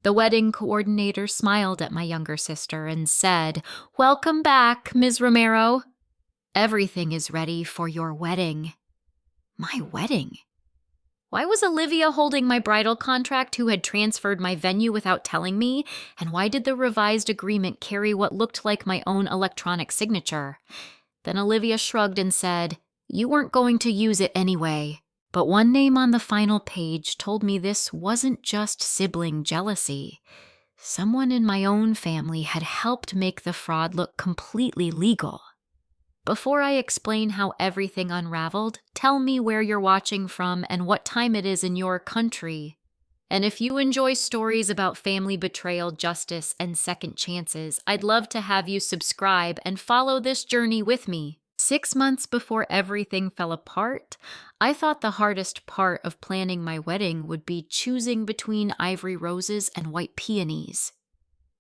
The wedding coordinator smiled at my younger sister and said, "Welcome back, Ms. Romero. Everything is ready for your wedding." My wedding? Why was Olivia holding my bridal contract who had transferred my venue without telling me? And why did the revised agreement carry what looked like my own electronic signature? Then Olivia shrugged and said, "You weren't going to use it anyway." But one name on the final page told me this wasn't just sibling jealousy. Someone in my own family had helped make the fraud look completely legal. Before I explain how everything unraveled, tell me where you're watching from and what time it is in your country. And if you enjoy stories about family betrayal, justice, and second chances, I'd love to have you subscribe and follow this journey with me. 6 months before everything fell apart, I thought the hardest part of planning my wedding would be choosing between ivory roses and white peonies.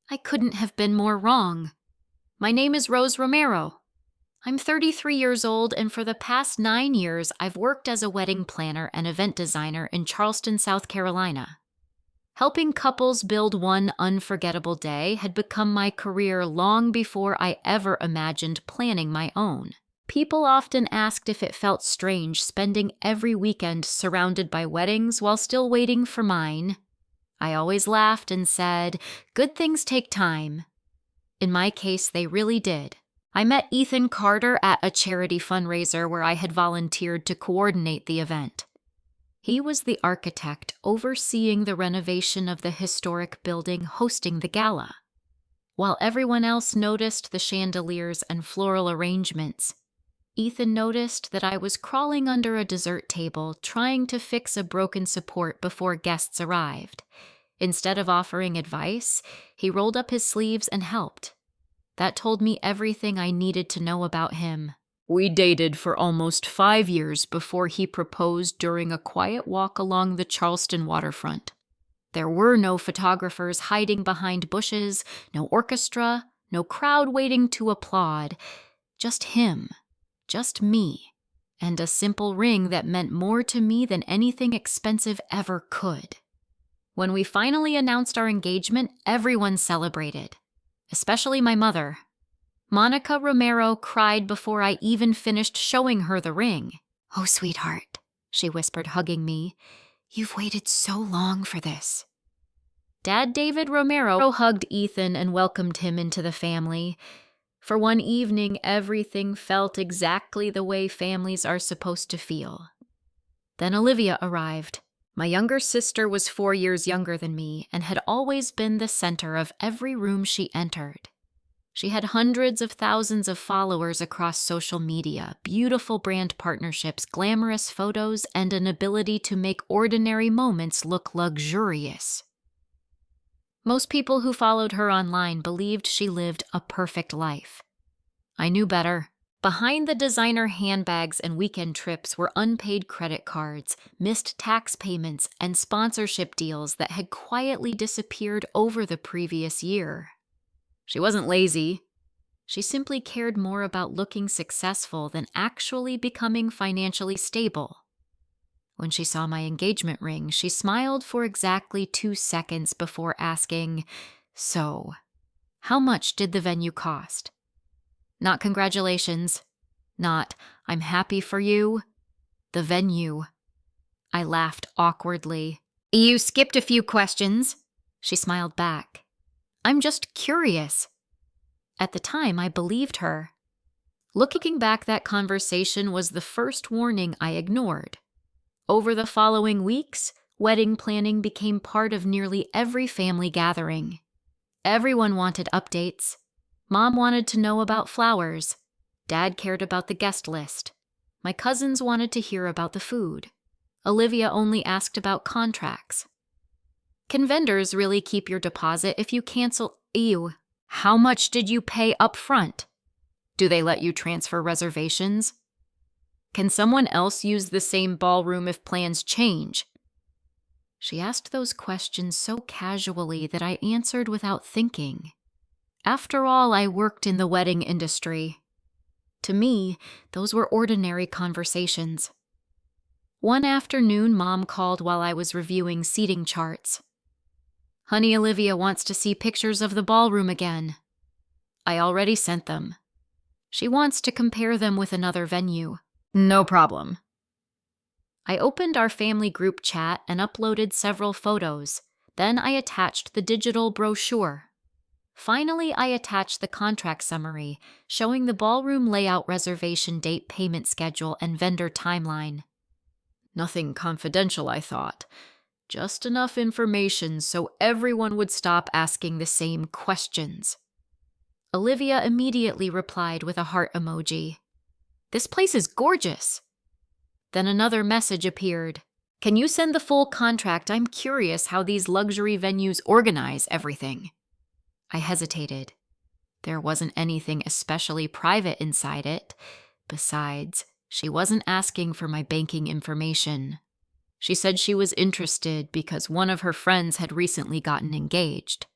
I couldn't have been more wrong. My name is Rose Romero. I'm 33 years old, and for the past 9 years, I've worked as a wedding planner and event designer in Charleston, South Carolina. Helping couples build one unforgettable day had become my career long before I ever imagined planning my own. People often asked if it felt strange spending every weekend surrounded by weddings while still waiting for mine. I always laughed and said, "Good things take time." In my case, they really did. I met Ethan Carter at a charity fundraiser where I had volunteered to coordinate the event. He was the architect overseeing the renovation of the historic building hosting the gala. While everyone else noticed the chandeliers and floral arrangements, Ethan noticed that I was crawling under a dessert table trying to fix a broken support before guests arrived. Instead of offering advice, he rolled up his sleeves and helped. That told me everything I needed to know about him. We dated for almost 5 years before he proposed during a quiet walk along the Charleston waterfront. There were no photographers hiding behind bushes, no orchestra, no crowd waiting to applaud. Just him, just me, and a simple ring that meant more to me than anything expensive ever could. When we finally announced our engagement, everyone celebrated. Especially my mother. Monica Romero cried before I even finished showing her the ring. "Oh, sweetheart," she whispered, hugging me. "You've waited so long for this." Dad David Romero hugged Ethan and welcomed him into the family. For one evening, everything felt exactly the way families are supposed to feel. Then Olivia arrived. My younger sister was 4 years younger than me and had always been the center of every room she entered. She had hundreds of thousands of followers across social media, beautiful brand partnerships, glamorous photos, and an ability to make ordinary moments look luxurious. Most people who followed her online believed she lived a perfect life. I knew better. Behind the designer handbags and weekend trips were unpaid credit cards, missed tax payments, and sponsorship deals that had quietly disappeared over the previous year. She wasn't lazy. She simply cared more about looking successful than actually becoming financially stable. When she saw my engagement ring, she smiled for exactly 2 seconds before asking, "So, how much did the venue cost?" Not congratulations. Not, "I'm happy for you." The venue. I laughed awkwardly. "You skipped a few questions." She smiled back. "I'm just curious." At the time, I believed her. Looking back, that conversation was the first warning I ignored. Over the following weeks, wedding planning became part of nearly every family gathering. Everyone wanted updates. Mom wanted to know about flowers. Dad cared about the guest list. My cousins wanted to hear about the food. Olivia only asked about contracts. Can vendors really keep your deposit if you cancel? Ew. How much did you pay up front? Do they let you transfer reservations? Can someone else use the same ballroom if plans change? She asked those questions so casually that I answered without thinking. After all, I worked in the wedding industry. To me, those were ordinary conversations. One afternoon, Mom called while I was reviewing seating charts. Honey Olivia wants to see pictures of the ballroom again. I already sent them. She wants to compare them with another venue. No problem. I opened our family group chat and uploaded several photos. Then I attached the digital brochure. Finally, I attached the contract summary, showing the ballroom layout, reservation date, payment schedule, and vendor timeline. Nothing confidential, I thought. Just enough information so everyone would stop asking the same questions. Olivia immediately replied with a heart emoji. This place is gorgeous. Then another message appeared. Can you send the full contract? I'm curious how these luxury venues organize everything. I hesitated. There wasn't anything especially private inside it. Besides, she wasn't asking for my banking information. She said she was interested because one of her friends had recently gotten engaged.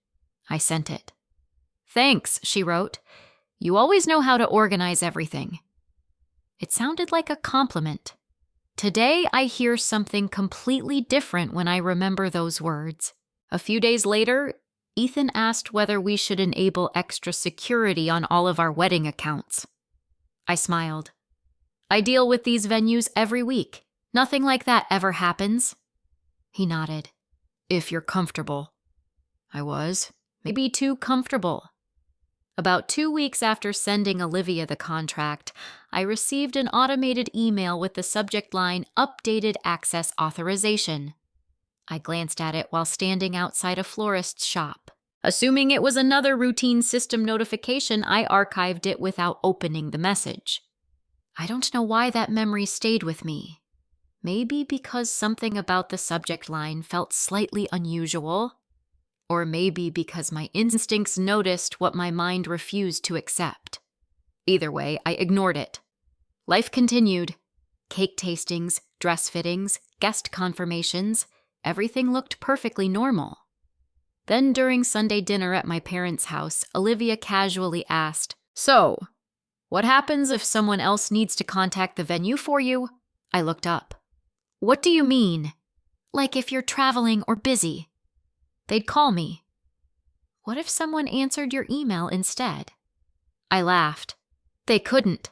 I sent it. Thanks, she wrote. You always know how to organize everything. It sounded like a compliment. Today, I hear something completely different when I remember those words. A few days later, Ethan asked whether we should enable extra security on all of our wedding accounts. I smiled. I deal with these venues every week. Nothing like that ever happens. He nodded. If you're comfortable. I was. Maybe too comfortable. About 2 weeks after sending Olivia the contract, I received an automated email with the subject line, Updated Access Authorization. I glanced at it while standing outside a florist's shop. Assuming it was another routine system notification, I archived it without opening the message. I don't know why that memory stayed with me. Maybe because something about the subject line felt slightly unusual. Or maybe because my instincts noticed what my mind refused to accept. Either way, I ignored it. Life continued. Cake tastings, dress fittings, guest confirmations, everything looked perfectly normal. Then during Sunday dinner at my parents' house, Olivia casually asked, So, what happens if someone else needs to contact the venue for you? I looked up. What do you mean? Like if you're traveling or busy. They'd call me. What if someone answered your email instead? I laughed. They couldn't.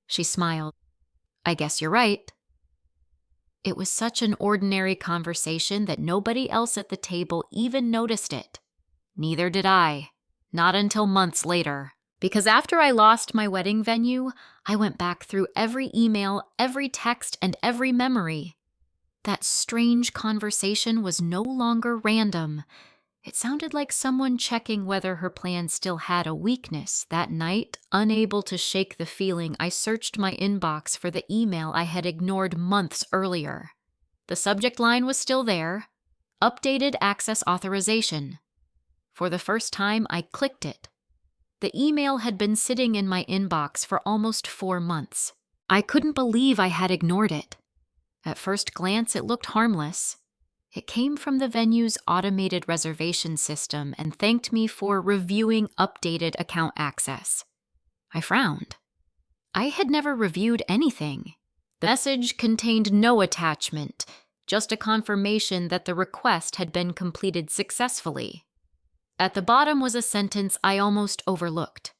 She smiled. I guess you're right. It was such an ordinary conversation that nobody else at the table even noticed it. Neither did I. Not until months later. Because after I lost my wedding venue, I went back through every email, every text, and every memory. That strange conversation was no longer random. It sounded like someone checking whether her plan still had a weakness. That night, unable to shake the feeling, I searched my inbox for the email I had ignored months earlier. The subject line was still there. Updated access authorization. For the first time, I clicked it. The email had been sitting in my inbox for almost 4 months. I couldn't believe I had ignored it. At first glance, it looked harmless. It came from the venue's automated reservation system and thanked me for reviewing updated account access. I frowned. I had never reviewed anything. The message contained no attachment, just a confirmation that the request had been completed successfully. At the bottom was a sentence I almost overlooked.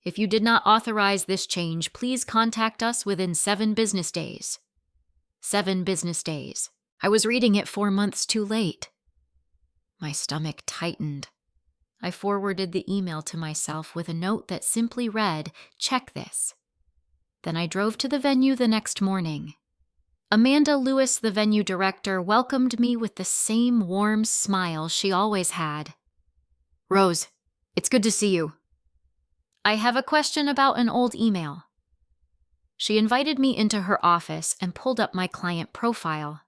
If you did not authorize this change, please contact us within 7 business days. 7 business days. I was reading it 4 months too late. My stomach tightened. I forwarded the email to myself with a note that simply read, "Check this." Then I drove to the venue the next morning. Amanda Lewis, the venue director, welcomed me with the same warm smile she always had. "Rose, it's good to see you. I have a question about an old email." She invited me into her office and pulled up my client profile.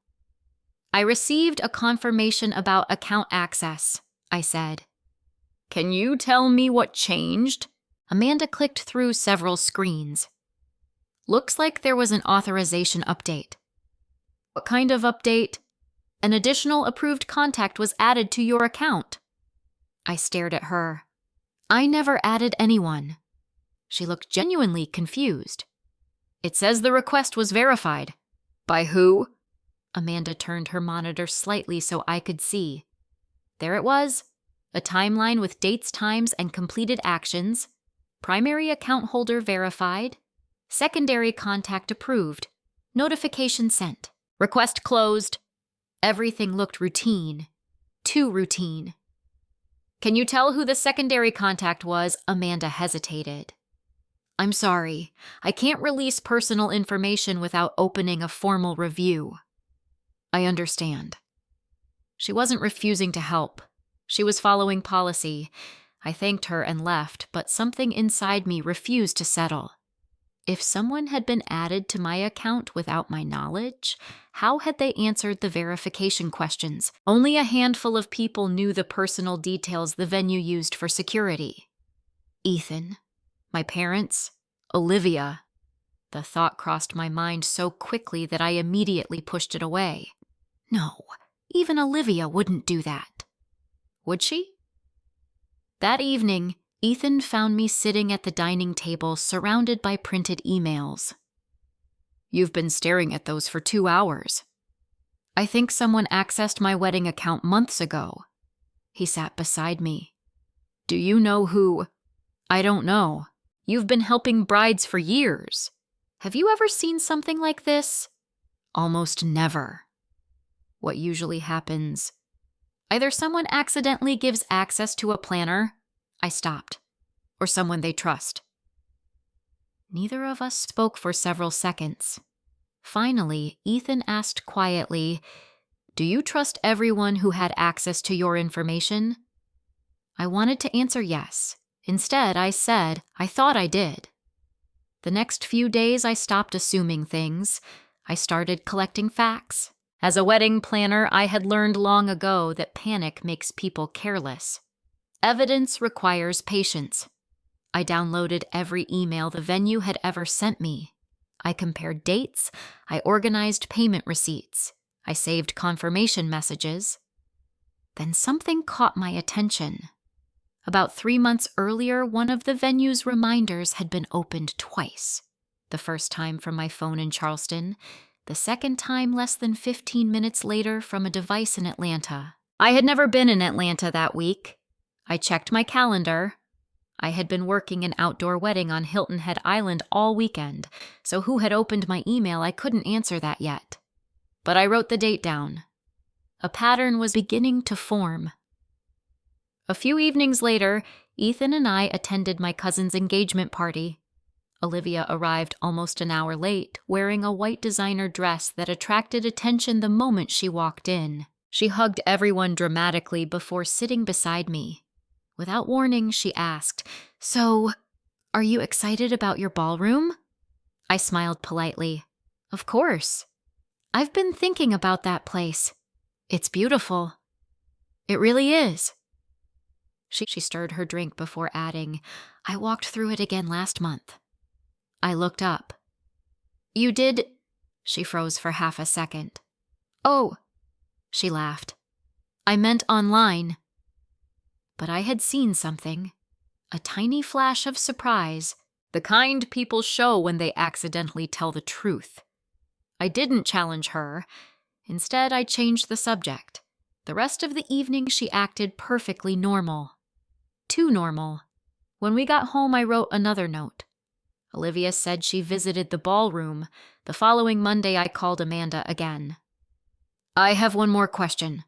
"I received a confirmation about account access," I said. "Can you tell me what changed?" Amanda clicked through several screens. "Looks like there was an authorization update." "What kind of update?" "An additional approved contact was added to your account." I stared at her. "I never added anyone." She looked genuinely confused. "It says the request was verified." "By who?" Amanda turned her monitor slightly so I could see. There it was, a timeline with dates, times, and completed actions, primary account holder verified, secondary contact approved, notification sent, request closed. Everything looked routine. Too routine. "Can you tell who the secondary contact was?" Amanda hesitated. "I'm sorry, I can't release personal information without opening a formal review." "I understand." She wasn't refusing to help. She was following policy. I thanked her and left, but something inside me refused to settle. If someone had been added to my account without my knowledge, how had they answered the verification questions? Only a handful of people knew the personal details the venue used for security. Ethan, my parents, Olivia. The thought crossed my mind so quickly that I immediately pushed it away. No, even Olivia wouldn't do that. Would she? That evening, Ethan found me sitting at the dining table surrounded by printed emails. "You've been staring at those for 2 hours. I think someone accessed my wedding account months ago." He sat beside me. "Do you know who?" "I don't know. You've been helping brides for years. Have you ever seen something like this?" "Almost never." "What usually happens?" "Either someone accidentally gives access to a planner," I stopped, "or someone they trust." Neither of us spoke for several seconds. Finally, Ethan asked quietly, "Do you trust everyone who had access to your information?" I wanted to answer yes. Instead, I said I thought I did. The next few days, I stopped assuming things. I started collecting facts. As a wedding planner, I had learned long ago that panic makes people careless. Evidence requires patience. I downloaded every email the venue had ever sent me. I compared dates. I organized payment receipts. I saved confirmation messages. Then something caught my attention. About 3 months earlier, one of the venue's reminders had been opened twice. The first time from my phone in Charleston, the second time less than 15 minutes later from a device in Atlanta. I had never been in Atlanta that week. I checked my calendar. I had been working an outdoor wedding on Hilton Head Island all weekend, so who had opened my email, I couldn't answer that yet. But I wrote the date down. A pattern was beginning to form. A few evenings later, Ethan and I attended my cousin's engagement party. Olivia arrived almost an hour late, wearing a white designer dress that attracted attention the moment she walked in. She hugged everyone dramatically before sitting beside me. Without warning, she asked, "So, are you excited about your ballroom?" I smiled politely. "Of course. I've been thinking about that place. It's beautiful." "It really is." She stirred her drink before adding, "I walked through it again last month." I looked up. "You did?" She froze for half a second. "Oh," she laughed. "I meant online." But I had seen something. A tiny flash of surprise, the kind people show when they accidentally tell the truth. I didn't challenge her. Instead, I changed the subject. The rest of the evening, she acted perfectly normal. Too normal. When we got home, I wrote another note. Olivia said she visited the ballroom. The following Monday, I called Amanda again. "I have one more question."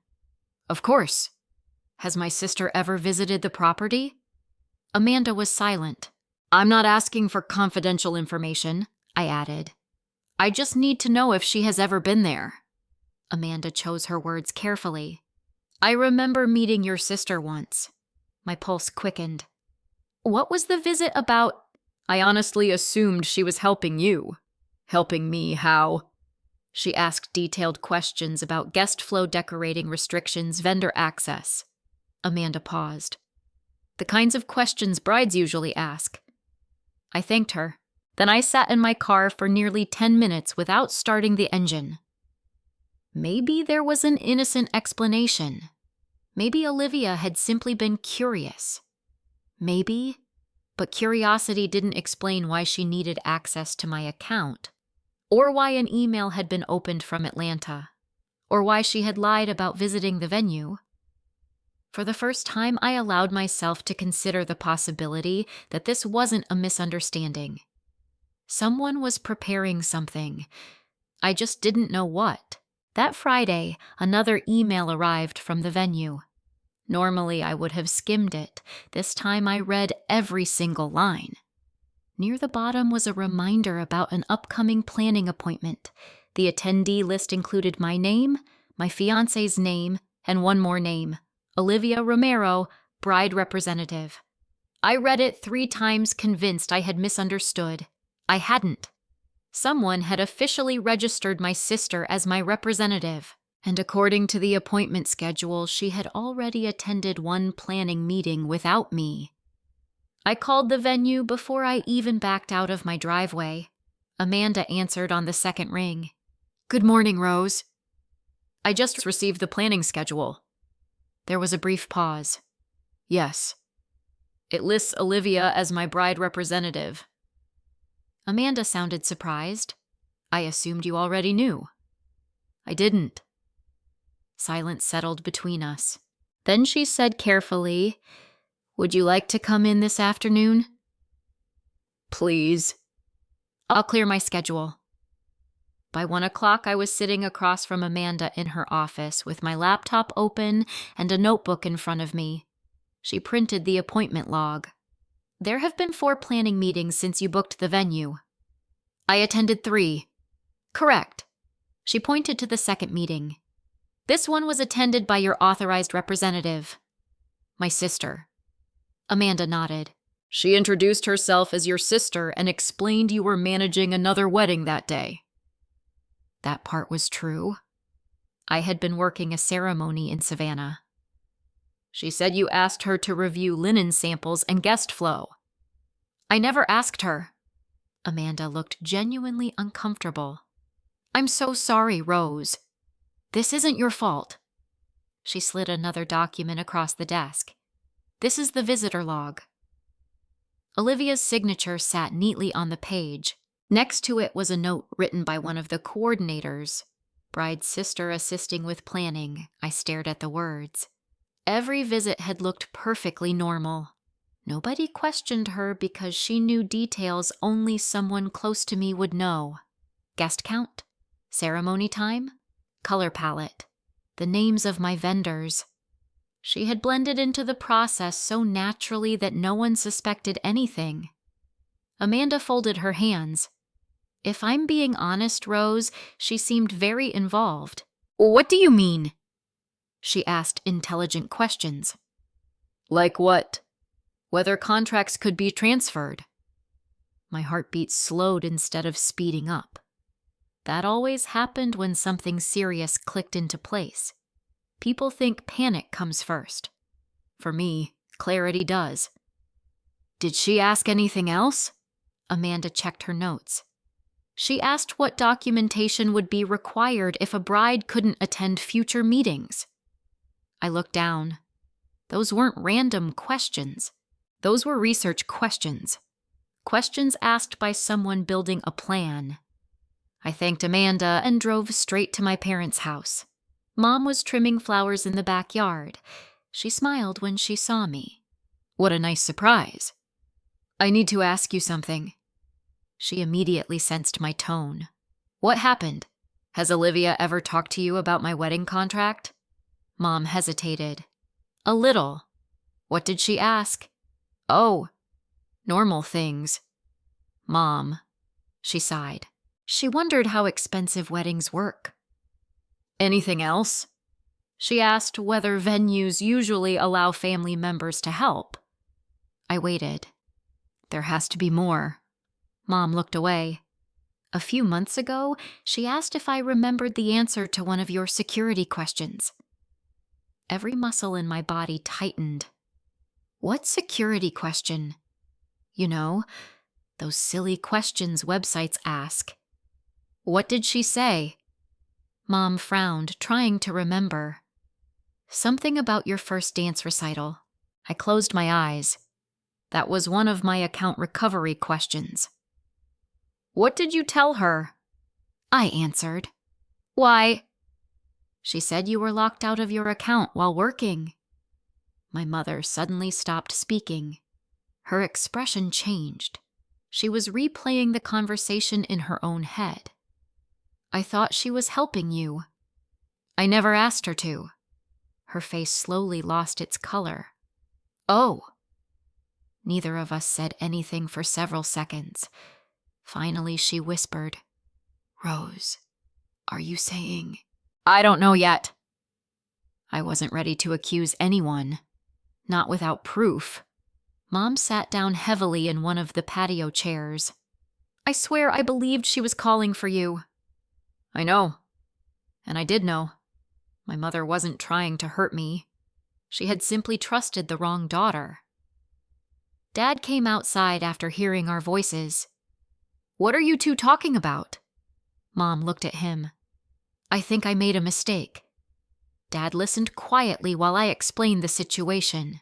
"Of course." "Has my sister ever visited the property?" Amanda was silent. "I'm not asking for confidential information," I added. "I just need to know if she has ever been there." Amanda chose her words carefully. "I remember meeting your sister once." My pulse quickened. "What was the visit about?" "I honestly assumed she was helping you." "Helping me how?" She asked detailed questions about guest flow decorating restrictions, vendor access. Amanda paused. "The kinds of questions brides usually ask." I thanked her. Then I sat in my car for nearly 10 minutes without starting the engine. Maybe there was an innocent explanation. Maybe Olivia had simply been curious. Maybe, but curiosity didn't explain why she needed access to my account, or why an email had been opened from Atlanta, or why she had lied about visiting the venue. For the first time, I allowed myself to consider the possibility that this wasn't a misunderstanding. Someone was preparing something. I just didn't know what. That Friday, another email arrived from the venue. Normally, I would have skimmed it. This time, I read every single line. Near the bottom was a reminder about an upcoming planning appointment. The attendee list included my name, my fiancé's name, and one more name, Olivia Romero, bride representative. I read it 3 times, convinced I had misunderstood. I hadn't. Someone had officially registered my sister as my representative, and according to the appointment schedule, she had already attended one planning meeting without me. I called the venue before I even backed out of my driveway. Amanda answered on the second ring. "Good morning, Rose. I just received the planning schedule." There was a brief pause. "Yes. It lists Olivia as my bride representative." Amanda sounded surprised. "I assumed you already knew." "I didn't." Silence settled between us. Then she said carefully, "Would you like to come in this afternoon?" "Please." "I'll clear my schedule." By 1 o'clock, I was sitting across from Amanda in her office with my laptop open and a notebook in front of me. She printed the appointment log. "There have been 4 planning meetings since you booked the venue." "I attended 3. "Correct." She pointed to the second meeting. "This one was attended by your authorized representative." "My sister." Amanda nodded. "She introduced herself as your sister and explained you were managing another wedding that day." That part was true. I had been working a ceremony in Savannah. "She said you asked her to review linen samples and guest flow." "I never asked her." Amanda looked genuinely uncomfortable. "I'm so sorry, Rose. This isn't your fault." She slid another document across the desk. "This is the visitor log." Olivia's signature sat neatly on the page. Next to it was a note written by one of the coordinators. "Bride's sister assisting with planning." I stared at the words. Every visit had looked perfectly normal. Nobody questioned her because she knew details only someone close to me would know. Guest count, ceremony time, color palette, the names of my vendors. She had blended into the process so naturally that no one suspected anything. Amanda folded her hands. "If I'm being honest, Rose, she seemed very involved." "What do you mean?" She asked intelligent questions. "Like what? Whether contracts could be transferred." My heartbeat slowed instead of speeding up. That always happened when something serious clicked into place. People think panic comes first. For me, clarity does. "Did she ask anything else?" Amanda checked her notes. "She asked what documentation would be required if a bride couldn't attend future meetings." I looked down. Those weren't random questions. Those were research questions. Questions asked by someone building a plan. I thanked Amanda and drove straight to my parents' house. Mom was trimming flowers in the backyard. She smiled when she saw me. "What a nice surprise." "I need to ask you something." She immediately sensed my tone. "What happened? Has Olivia ever talked to you about my wedding contract?" Mom hesitated. "A little." "What did she ask?" "Oh, normal things." "Mom," she sighed. She wondered how expensive weddings work. "Anything else?" She asked whether venues usually allow family members to help. I waited. There has to be more. Mom looked away. "A few months ago, she asked if I remembered the answer to one of your security questions." Every muscle in my body tightened. "What security question?" "You know, those silly questions websites ask." "What did she say?" Mom frowned, trying to remember. "Something about your first dance recital." I closed my eyes. "That was one of my account recovery questions." "What did you tell her?" I answered. "Why?" "She said you were locked out of your account while working." My mother suddenly stopped speaking. Her expression changed. She was replaying the conversation in her own head. I thought she was helping you. I never asked her to. Her face slowly lost its color. Oh. Neither of us said anything for several seconds. Finally, she whispered, Rose, are you saying? I don't know yet. I wasn't ready to accuse anyone. Not without proof. Mom sat down heavily in one of the patio chairs. I swear I believed she was calling for you. I know. And I did know. My mother wasn't trying to hurt me. She had simply trusted the wrong daughter. Dad came outside after hearing our voices. What are you two talking about? Mom looked at him. I think I made a mistake. Dad listened quietly while I explained the situation.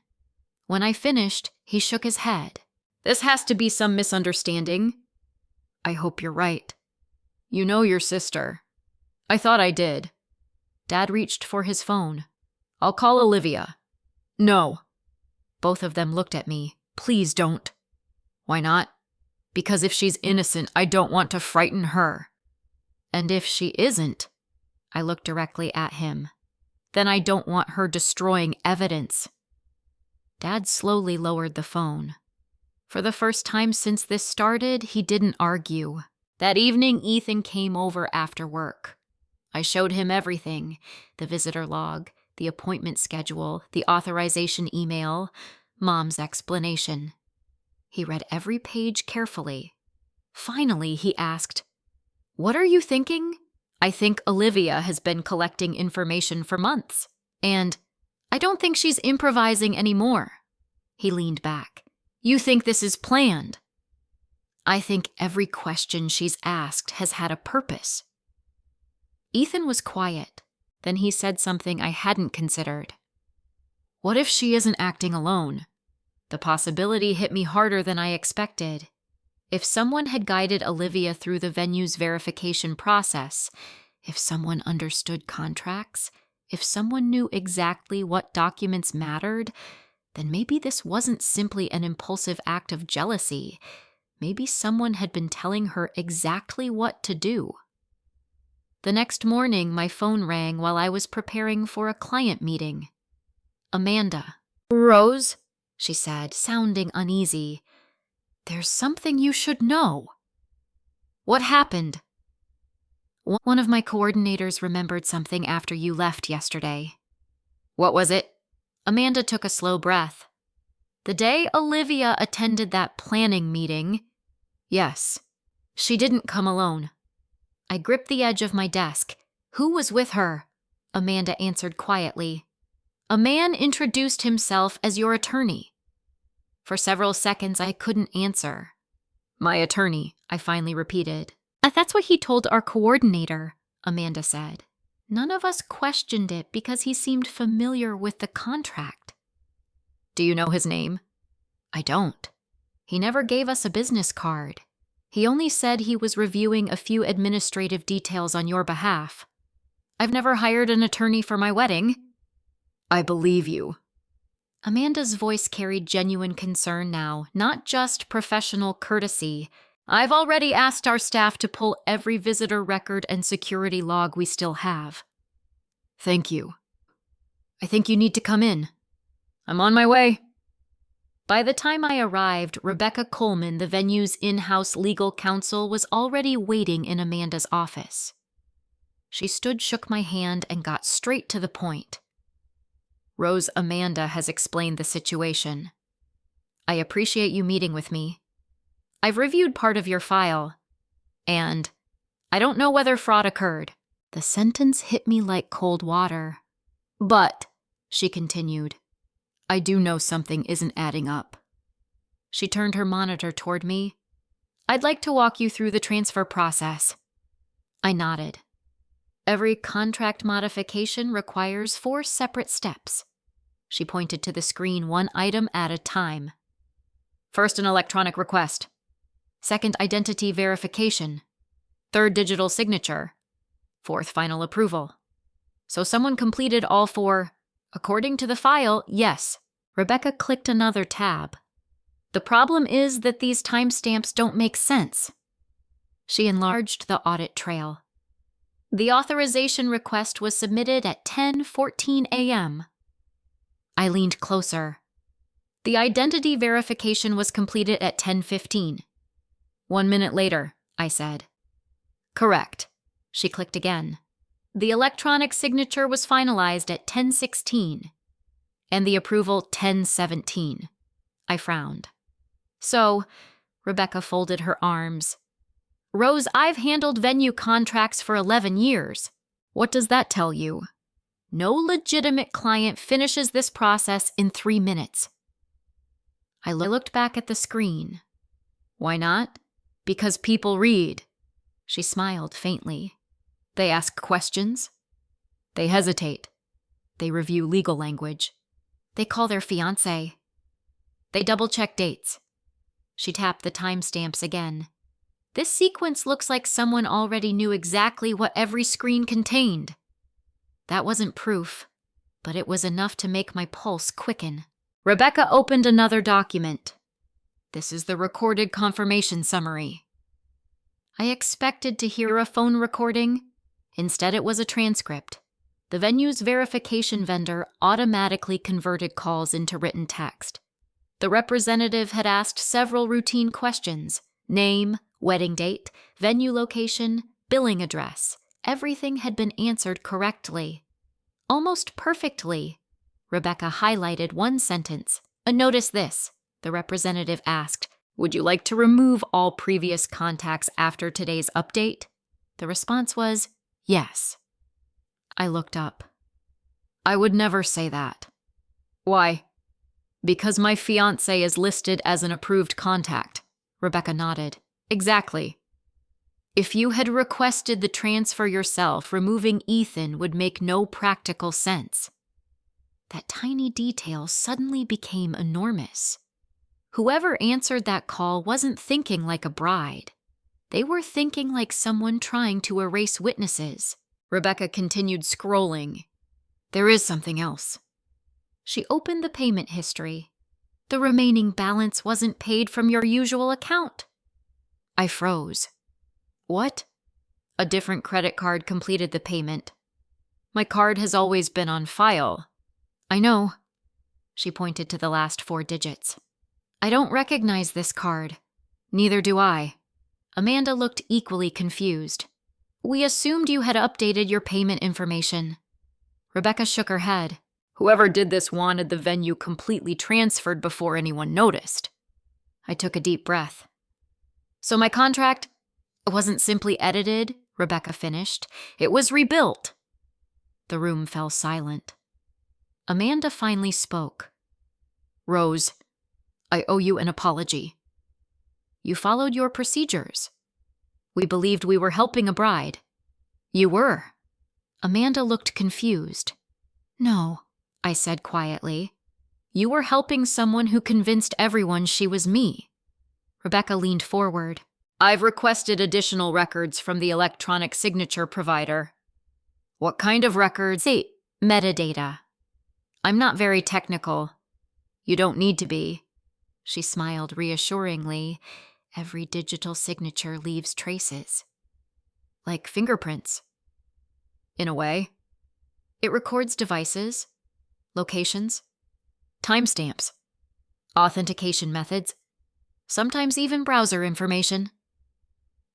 When I finished, he shook his head. This has to be some misunderstanding. I hope you're right. You know your sister. I thought I did. Dad reached for his phone. I'll call Olivia. No. Both of them looked at me. Please don't. Why not? Because if she's innocent, I don't want to frighten her. And if she isn't, I looked directly at him, then I don't want her destroying evidence. Dad slowly lowered the phone. For the first time since this started, he didn't argue. That evening, Ethan came over after work. I showed him everything, the visitor log, the appointment schedule, the authorization email, Mom's explanation. He read every page carefully. Finally, he asked, What are you thinking? I think Olivia has been collecting information for months, and I don't think she's improvising anymore. He leaned back. You think this is planned? I think every question she's asked has had a purpose. Ethan was quiet. Then he said something I hadn't considered. What if she isn't acting alone? The possibility hit me harder than I expected. If someone had guided Olivia through the venue's verification process, if someone understood contracts, if someone knew exactly what documents mattered, then maybe this wasn't simply an impulsive act of jealousy. Maybe someone had been telling her exactly what to do. The next morning, my phone rang while I was preparing for a client meeting. Amanda. Rose, she said, sounding uneasy. There's something you should know. What happened? One of my coordinators remembered something after you left yesterday. What was it? Amanda took a slow breath. The day Olivia attended that planning meeting. Yes. She didn't come alone. I gripped the edge of my desk. Who was with her? Amanda answered quietly. A man introduced himself as your attorney. For several seconds, I couldn't answer. My attorney, I finally repeated. That's what he told our coordinator, Amanda said. None of us questioned it because he seemed familiar with the contract. Do you know his name? I don't. He never gave us a business card. He only said he was reviewing a few administrative details on your behalf. I've never hired an attorney for my wedding. I believe you. Amanda's voice carried genuine concern now, not just professional courtesy. I've already asked our staff to pull every visitor record and security log we still have. Thank you. I think you need to come in. I'm on my way. By the time I arrived, Rebecca Coleman, the venue's in-house legal counsel, was already waiting in Amanda's office. She shook my hand, and got straight to the point. Rose, Amanda has explained the situation. I appreciate you meeting with me. I've reviewed part of your file, and I don't know whether fraud occurred. The sentence hit me like cold water. But, she continued, I do know something isn't adding up. She turned her monitor toward me. I'd like to walk you through the transfer process. I nodded. Every contract modification requires 4 separate steps. She pointed to the screen, one item at a time. First, an electronic request. Second, identity verification. Third, digital signature. Fourth, final approval. So someone completed all 4. According to the file, yes, Rebecca clicked another tab. The problem is that these timestamps don't make sense. She enlarged the audit trail. The authorization request was submitted at 10:14 a.m. I leaned closer. The identity verification was completed at 10:15. 1 minute later, I said. Correct. She clicked again. The electronic signature was finalized at 10:16, and the approval 10:17. I frowned. So, Rebecca folded her arms. Rose, I've handled venue contracts for 11 years. What does that tell you? No legitimate client finishes this process in 3 minutes. I looked back at the screen. Why not? Because people read. She smiled faintly. They ask questions. They hesitate. They review legal language. They call their fiancé. They double-check dates. She tapped the timestamps again. This sequence looks like someone already knew exactly what every screen contained. That wasn't proof, but it was enough to make my pulse quicken. Rebecca opened another document. This is the recorded confirmation summary. I expected to hear a phone recording. Instead, it was a transcript. The venue's verification vendor automatically converted calls into written text. The representative had asked several routine questions: name, wedding date, venue location, billing address. Everything had been answered correctly. Almost perfectly. Rebecca highlighted one sentence. Notice this, the representative asked. Would you like to remove all previous contacts after today's update? The response was, yes. I looked up. I would never say that. Why? Because my fiancé is listed as an approved contact. Rebecca nodded. Exactly. If you had requested the transfer yourself, removing Ethan would make no practical sense. That tiny detail suddenly became enormous. Whoever answered that call wasn't thinking like a bride. They were thinking like someone trying to erase witnesses. Rebecca continued scrolling. There is something else. She opened the payment history. The remaining balance wasn't paid from your usual account. I froze. What? A different credit card completed the payment. My card has always been on file. I know. She pointed to the last 4 digits. I don't recognize this card. Neither do I. Amanda looked equally confused. We assumed you had updated your payment information. Rebecca shook her head. Whoever did this wanted the venue completely transferred before anyone noticed. I took a deep breath. So my contract wasn't simply edited, Rebecca finished. It was rebuilt. The room fell silent. Amanda finally spoke. Rose, I owe you an apology. You followed your procedures. We believed we were helping a bride. You were. Amanda looked confused. No, I said quietly. You were helping someone who convinced everyone she was me. Rebecca leaned forward. I've requested additional records from the electronic signature provider. What kind of records? Say, metadata. I'm not very technical. You don't need to be. She smiled reassuringly. Every digital signature leaves traces. Like fingerprints. In a way. It records devices, locations, timestamps, authentication methods, sometimes even browser information.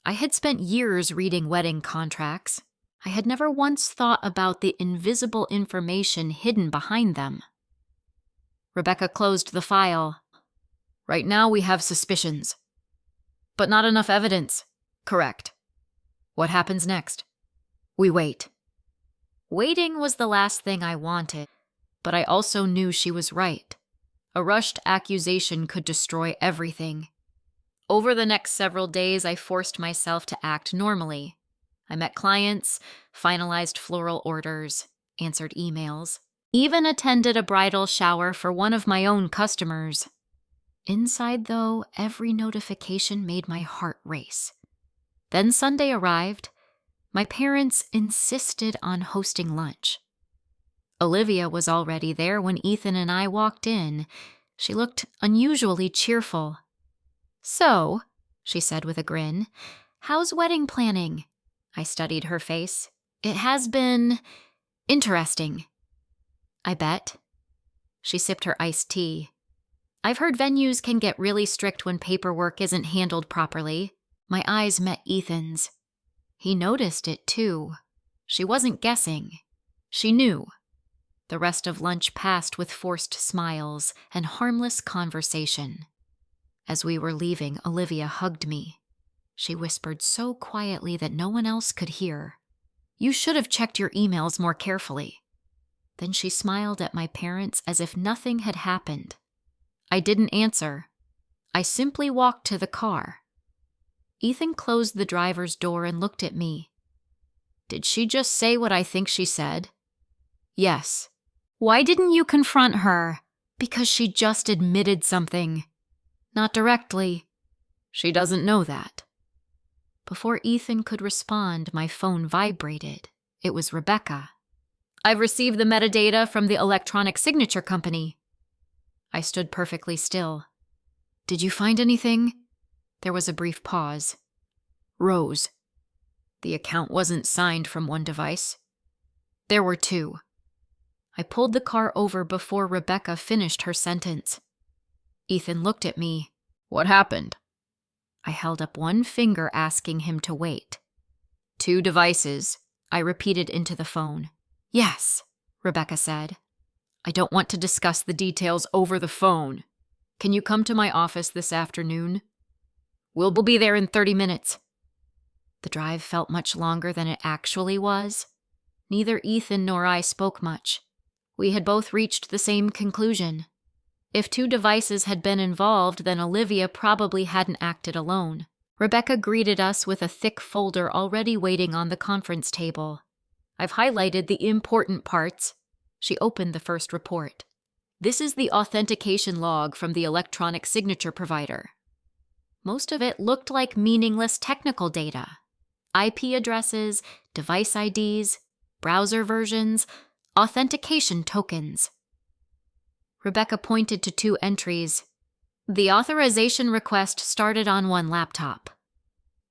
I had spent years reading wedding contracts. I had never once thought about the invisible information hidden behind them. Rebecca closed the file. Right now we have suspicions. But not enough evidence. Correct. What happens next? We wait. Waiting was the last thing I wanted, but I also knew she was right. A rushed accusation could destroy everything. Over the next several days, I forced myself to act normally. I met clients, finalized floral orders, answered emails, even attended a bridal shower for one of my own customers. Inside, though, every notification made my heart race. Then Sunday arrived. My parents insisted on hosting lunch. Olivia was already there when Ethan and I walked in. She looked unusually cheerful. "So," she said with a grin, "how's wedding planning?" I studied her face. "It has been interesting." "I bet." She sipped her iced tea. "I've heard venues can get really strict when paperwork isn't handled properly." My eyes met Ethan's. He noticed it too. She wasn't guessing. She knew. The rest of lunch passed with forced smiles and harmless conversation. As we were leaving, Olivia hugged me. She whispered so quietly that no one else could hear. "You should have checked your emails more carefully." Then she smiled at my parents as if nothing had happened. I didn't answer. I simply walked to the car. Ethan closed the driver's door and looked at me. "Did she just say what I think she said?" "Yes." "Why didn't you confront her?" "Because she just admitted something." "Not directly." "She doesn't know that." Before Ethan could respond, my phone vibrated. It was Rebecca. "I've received the metadata from the electronic signature company." I stood perfectly still. "Did you find anything?" There was a brief pause. "Rose. The account wasn't signed from one device. There were two." I pulled the car over before Rebecca finished her sentence. Ethan looked at me. "What happened?" I held up one finger, asking him to wait. "Two devices," I repeated into the phone. "Yes," Rebecca said. "I don't want to discuss the details over the phone. Can you come to my office this afternoon?" We'll be there in 30 minutes. The drive felt much longer than it actually was. Neither Ethan nor I spoke much. We had both reached the same conclusion. If two devices had been involved, then Olivia probably hadn't acted alone. Rebecca greeted us with a thick folder already waiting on the conference table. "I've highlighted the important parts." She opened the first report. "This is the authentication log from the electronic signature provider." Most of it looked like meaningless technical data. IP addresses, device IDs, browser versions, authentication tokens. Rebecca pointed to two entries. "The authorization request started on one laptop."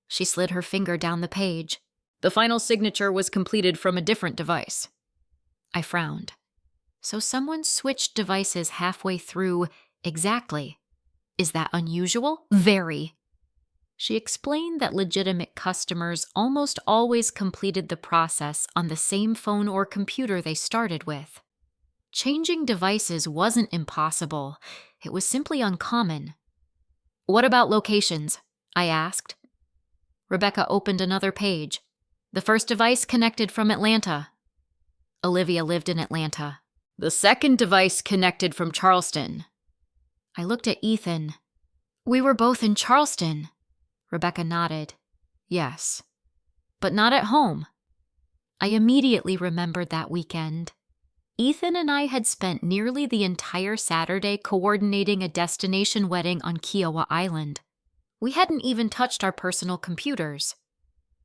She slid her finger down the page. "The final signature was completed from a different device." I frowned. So someone switched devices halfway through. Exactly. Is that unusual? Very. She explained that legitimate customers almost always completed the process on the same phone or computer they started with. Changing devices wasn't impossible. It was simply uncommon. "What about locations?" I asked. Rebecca opened another page. "The first device connected from Atlanta." Olivia lived in Atlanta. "The second device connected from Charleston." I looked at Ethan. "We were both in Charleston." Rebecca nodded. "Yes, but not at home." I immediately remembered that weekend. Ethan and I had spent nearly the entire Saturday coordinating a destination wedding on Kiowa Island. We hadn't even touched our personal computers.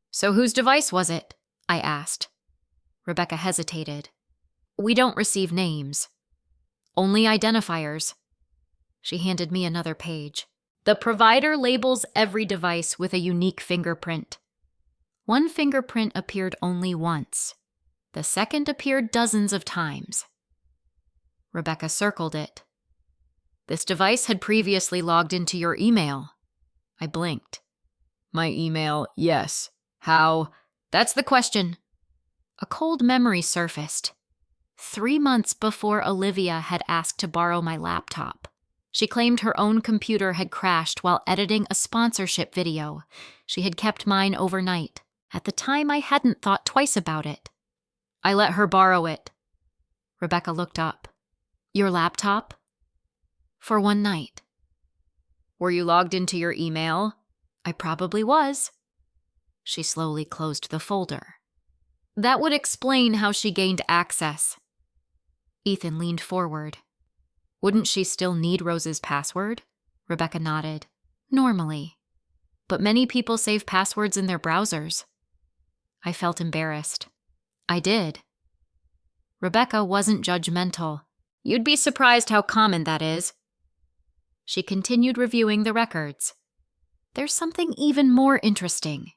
"So whose device was it?" I asked. Rebecca hesitated. "We don't receive names. Only identifiers." She handed me another page. "The provider labels every device with a unique fingerprint." One fingerprint appeared only once. The second appeared dozens of times. Rebecca circled it. "This device had previously logged into your email." I blinked. "My email, yes. How?" "That's the question." A cold memory surfaced. 3 months before Olivia had asked to borrow my laptop. She claimed her own computer had crashed while editing a sponsorship video. She had kept mine overnight. At the time, I hadn't thought twice about it. "I let her borrow it." Rebecca looked up. "Your laptop?" "For one night." "Were you logged into your email?" "I probably was." She slowly closed the folder. "That would explain how she gained access." Ethan leaned forward. "Wouldn't she still need Rose's password?" Rebecca nodded. "Normally. But many people save passwords in their browsers." I felt embarrassed. "I did." Rebecca wasn't judgmental. You'd be surprised how common that is. She continued reviewing the records. There's something even more interesting.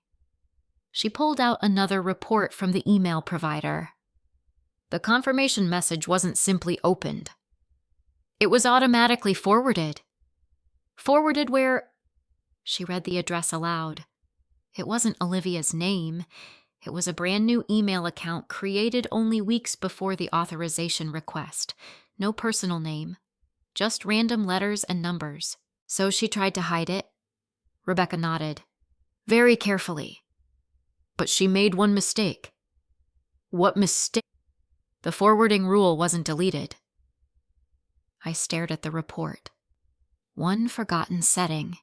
She pulled out another report from the email provider. The confirmation message wasn't simply opened. It was automatically forwarded. Forwarded where... She read the address aloud. It wasn't Olivia's name. It was a brand new email account created only weeks before the authorization request. No personal name. Just random letters and numbers. So she tried to hide it? Rebecca nodded. Very carefully. But she made one mistake. What mistake? The forwarding rule wasn't deleted. I stared at the report. One forgotten setting.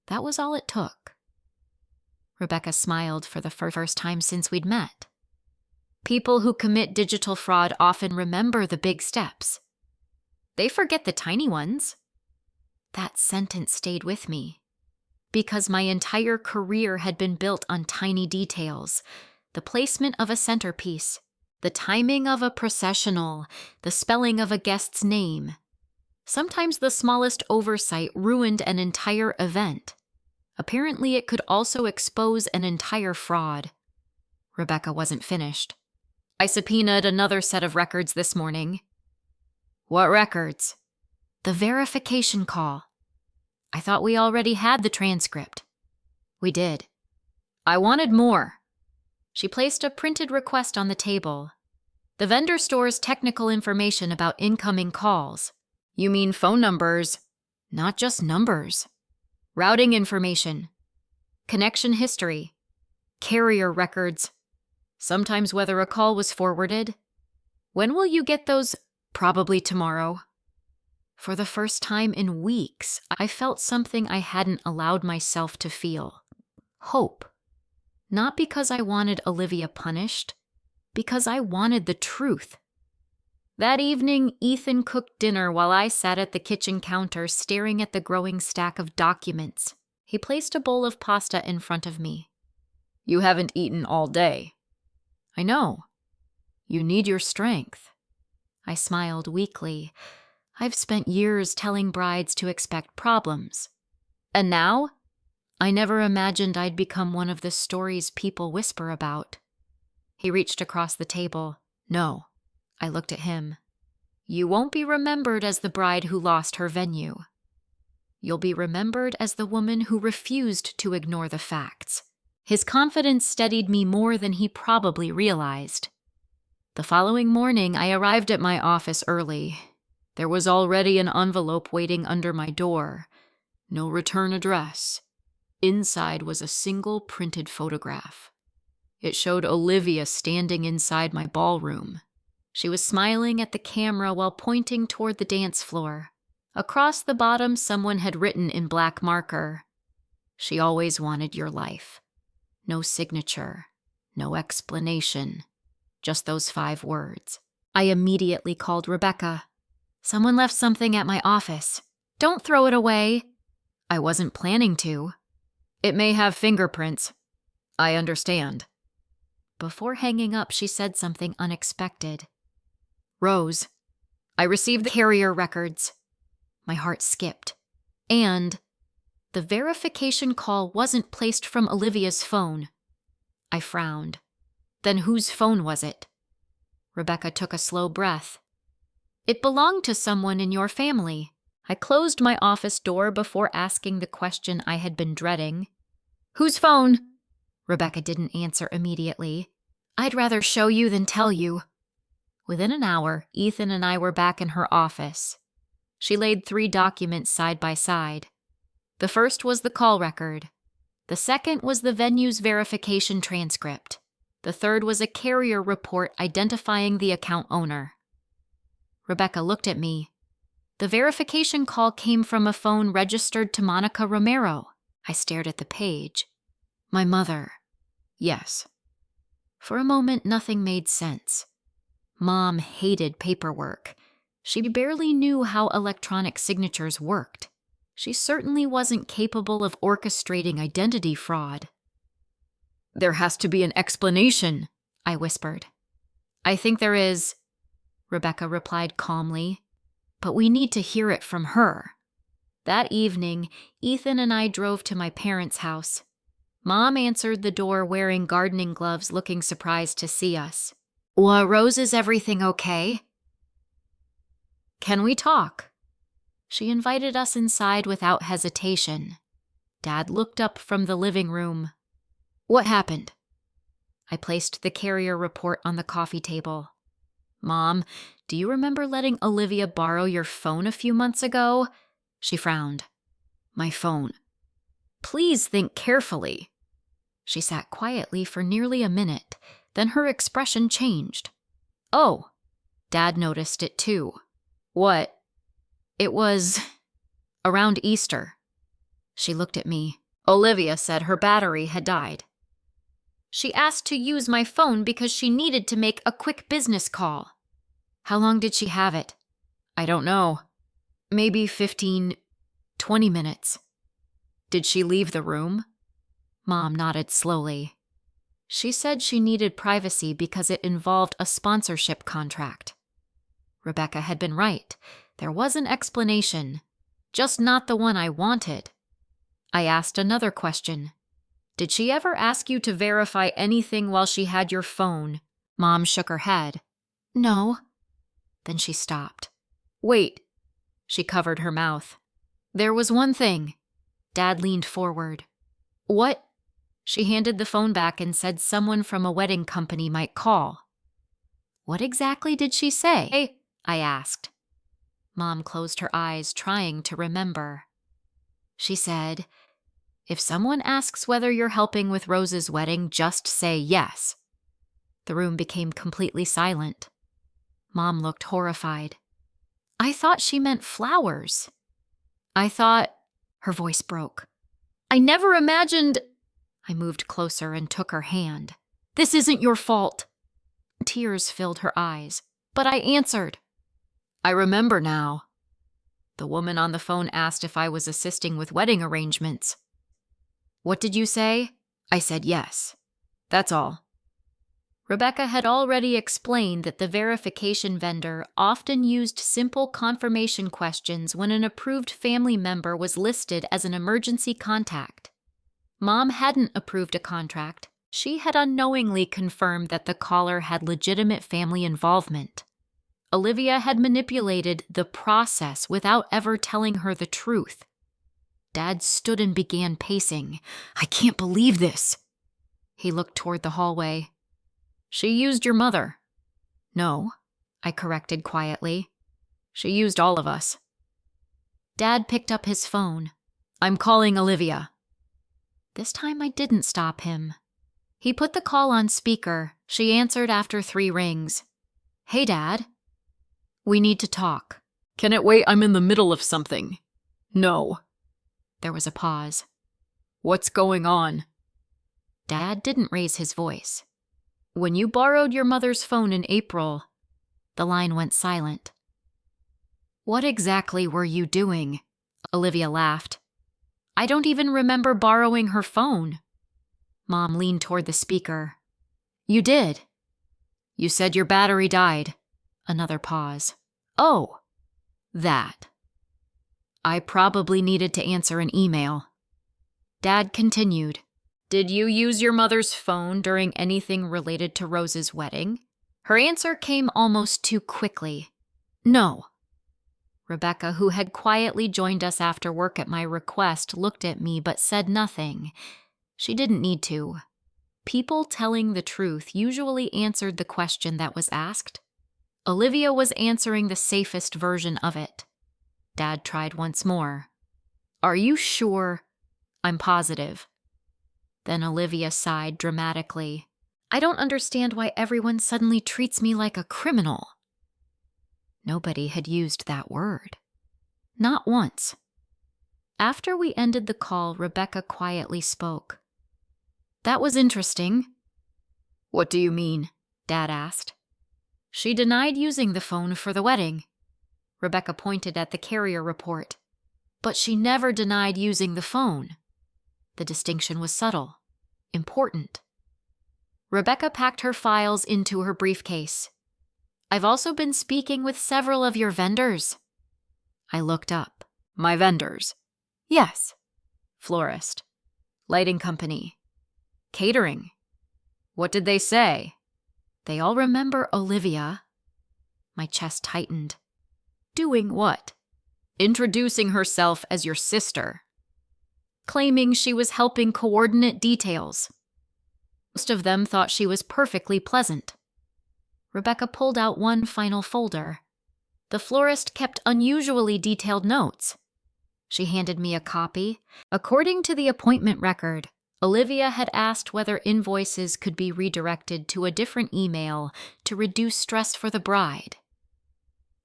That was all it took. Rebecca smiled for the first time since we'd met. People who commit digital fraud often remember the big steps. They forget the tiny ones. That sentence stayed with me. Because my entire career had been built on tiny details. The placement of a centerpiece. The timing of a processional. The spelling of a guest's name. Sometimes the smallest oversight ruined an entire event. Apparently, it could also expose an entire fraud. Rebecca wasn't finished. I subpoenaed another set of records this morning. What records? The verification call. I thought we already had the transcript. We did. I wanted more. She placed a printed request on the table. The vendor stores technical information about incoming calls. You mean phone numbers, not just numbers. Routing information, connection history, carrier records, sometimes whether a call was forwarded. When will you get those? Probably tomorrow. For the first time in weeks, I felt something I hadn't allowed myself to feel. Hope. Not because I wanted Olivia punished, because I wanted the truth. That evening, Ethan cooked dinner while I sat at the kitchen counter staring at the growing stack of documents. He placed a bowl of pasta in front of me. You haven't eaten all day. I know. You need your strength. I smiled weakly. I've spent years telling brides to expect problems. And now? I never imagined I'd become one of the stories people whisper about. He reached across the table. No. I looked at him. You won't be remembered as the bride who lost her venue. You'll be remembered as the woman who refused to ignore the facts. His confidence steadied me more than he probably realized. The following morning, I arrived at my office early. There was already an envelope waiting under my door. No return address. Inside was a single printed photograph. It showed Olivia standing inside my ballroom. She was smiling at the camera while pointing toward the dance floor. Across the bottom, someone had written in black marker, "She always wanted your life." No signature, no explanation, just those 5 words. I immediately called Rebecca. Someone left something at my office. Don't throw it away. I wasn't planning to. It may have fingerprints. I understand. Before hanging up, she said something unexpected. Rose, I received the carrier records. My heart skipped. And the verification call wasn't placed from Olivia's phone. I frowned. Then whose phone was it? Rebecca took a slow breath. It belonged to someone in your family. I closed my office door before asking the question I had been dreading. Whose phone? Rebecca didn't answer immediately. I'd rather show you than tell you. Within an hour, Ethan and I were back in her office. She laid 3 documents side by side. The first was the call record. The second was the venue's verification transcript. The third was a carrier report identifying the account owner. Rebecca looked at me. The verification call came from a phone registered to Monica Romero. I stared at the page. My mother. Yes. For a moment, nothing made sense. Mom hated paperwork. She barely knew how electronic signatures worked. She certainly wasn't capable of orchestrating identity fraud. There has to be an explanation, I whispered. I think there is. Rebecca replied calmly. But we need to hear it from her. That evening, Ethan and I drove to my parents' house. Mom answered the door wearing gardening gloves, looking surprised to see us. Rose, is everything okay? Can we talk? She invited us inside without hesitation. Dad looked up from the living room. What happened? I placed the carrier report on the coffee table. Mom, do you remember letting Olivia borrow your phone a few months ago? She frowned. My phone. Please think carefully. She sat quietly for nearly a minute, then her expression changed. Oh, Dad noticed it too. What? It was around Easter. She looked at me. Olivia said her battery had died. She asked to use my phone because she needed to make a quick business call. How long did she have it? I don't know. Maybe 15, 20 minutes. Did she leave the room? Mom nodded slowly. She said she needed privacy because it involved a sponsorship contract. Rebecca had been right. There was an explanation, just not the one I wanted. I asked another question. Did she ever ask you to verify anything while she had your phone? Mom shook her head. No. Then she stopped. Wait. She covered her mouth. There was one thing. Dad leaned forward. What? She handed the phone back and said someone from a wedding company might call. What exactly did she say? I asked. Mom closed her eyes, trying to remember. She said, if someone asks whether you're helping with Rose's wedding, just say yes. The room became completely silent. Mom looked horrified. I thought she meant flowers. Her voice broke. I never imagined. I moved closer and took her hand. This isn't your fault. Tears filled her eyes, but I answered. I remember now. The woman on the phone asked if I was assisting with wedding arrangements. What did you say? I said yes. That's all. Rebecca had already explained that the verification vendor often used simple confirmation questions when an approved family member was listed as an emergency contact. Mom hadn't approved a contract. She had unknowingly confirmed that the caller had legitimate family involvement. Olivia had manipulated the process without ever telling her the truth. Dad stood and began pacing. I can't believe this. He looked toward the hallway. She used your mother. No, I corrected quietly. She used all of us. Dad picked up his phone. I'm calling Olivia. This time I didn't stop him. He put the call on speaker. She answered after 3 rings. Hey, Dad. We need to talk. Can it wait? I'm in the middle of something. No. There was a pause. What's going on? Dad didn't raise his voice. When you borrowed your mother's phone in April, the line went silent. What exactly were you doing? Olivia laughed. I don't even remember borrowing her phone. Mom leaned toward the speaker. You did. You said your battery died. Another pause. Oh, that. I probably needed to answer an email. Dad continued. Did you use your mother's phone during anything related to Rose's wedding? Her answer came almost too quickly. No. Rebecca, who had quietly joined us after work at my request, looked at me but said nothing. She didn't need to. People telling the truth usually answered the question that was asked. Olivia was answering the safest version of it. Dad tried once more. Are you sure? I'm positive. Then Olivia sighed dramatically. I don't understand why everyone suddenly treats me like a criminal. Nobody had used that word. Not once. After we ended the call, Rebecca quietly spoke. That was interesting. What do you mean? Dad asked. She denied using the phone for the wedding. Rebecca pointed at the carrier report. But she never denied using the phone. The distinction was subtle, important. Rebecca packed her files into her briefcase. I've also been speaking with several of your vendors. I looked up. My vendors? Yes. Florist. Lighting company. Catering. What did they say? They all remember Olivia. My chest tightened. Doing what? Introducing herself as your sister. Claiming she was helping coordinate details. Most of them thought she was perfectly pleasant. Rebecca pulled out one final folder. The florist kept unusually detailed notes. She handed me a copy. According to the appointment record, Olivia had asked whether invoices could be redirected to a different email to reduce stress for the bride.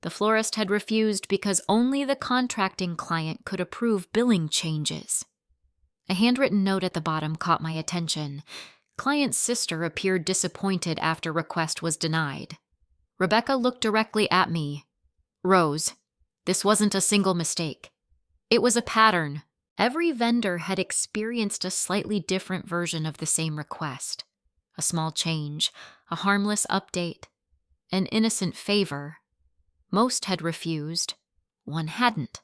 The florist had refused because only the contracting client could approve billing changes. A handwritten note at the bottom caught my attention. Client's sister appeared disappointed after request was denied. Rebecca looked directly at me. Rose, this wasn't a single mistake. It was a pattern. Every vendor had experienced a slightly different version of the same request. A small change, a harmless update, an innocent favor. Most had refused. One hadn't.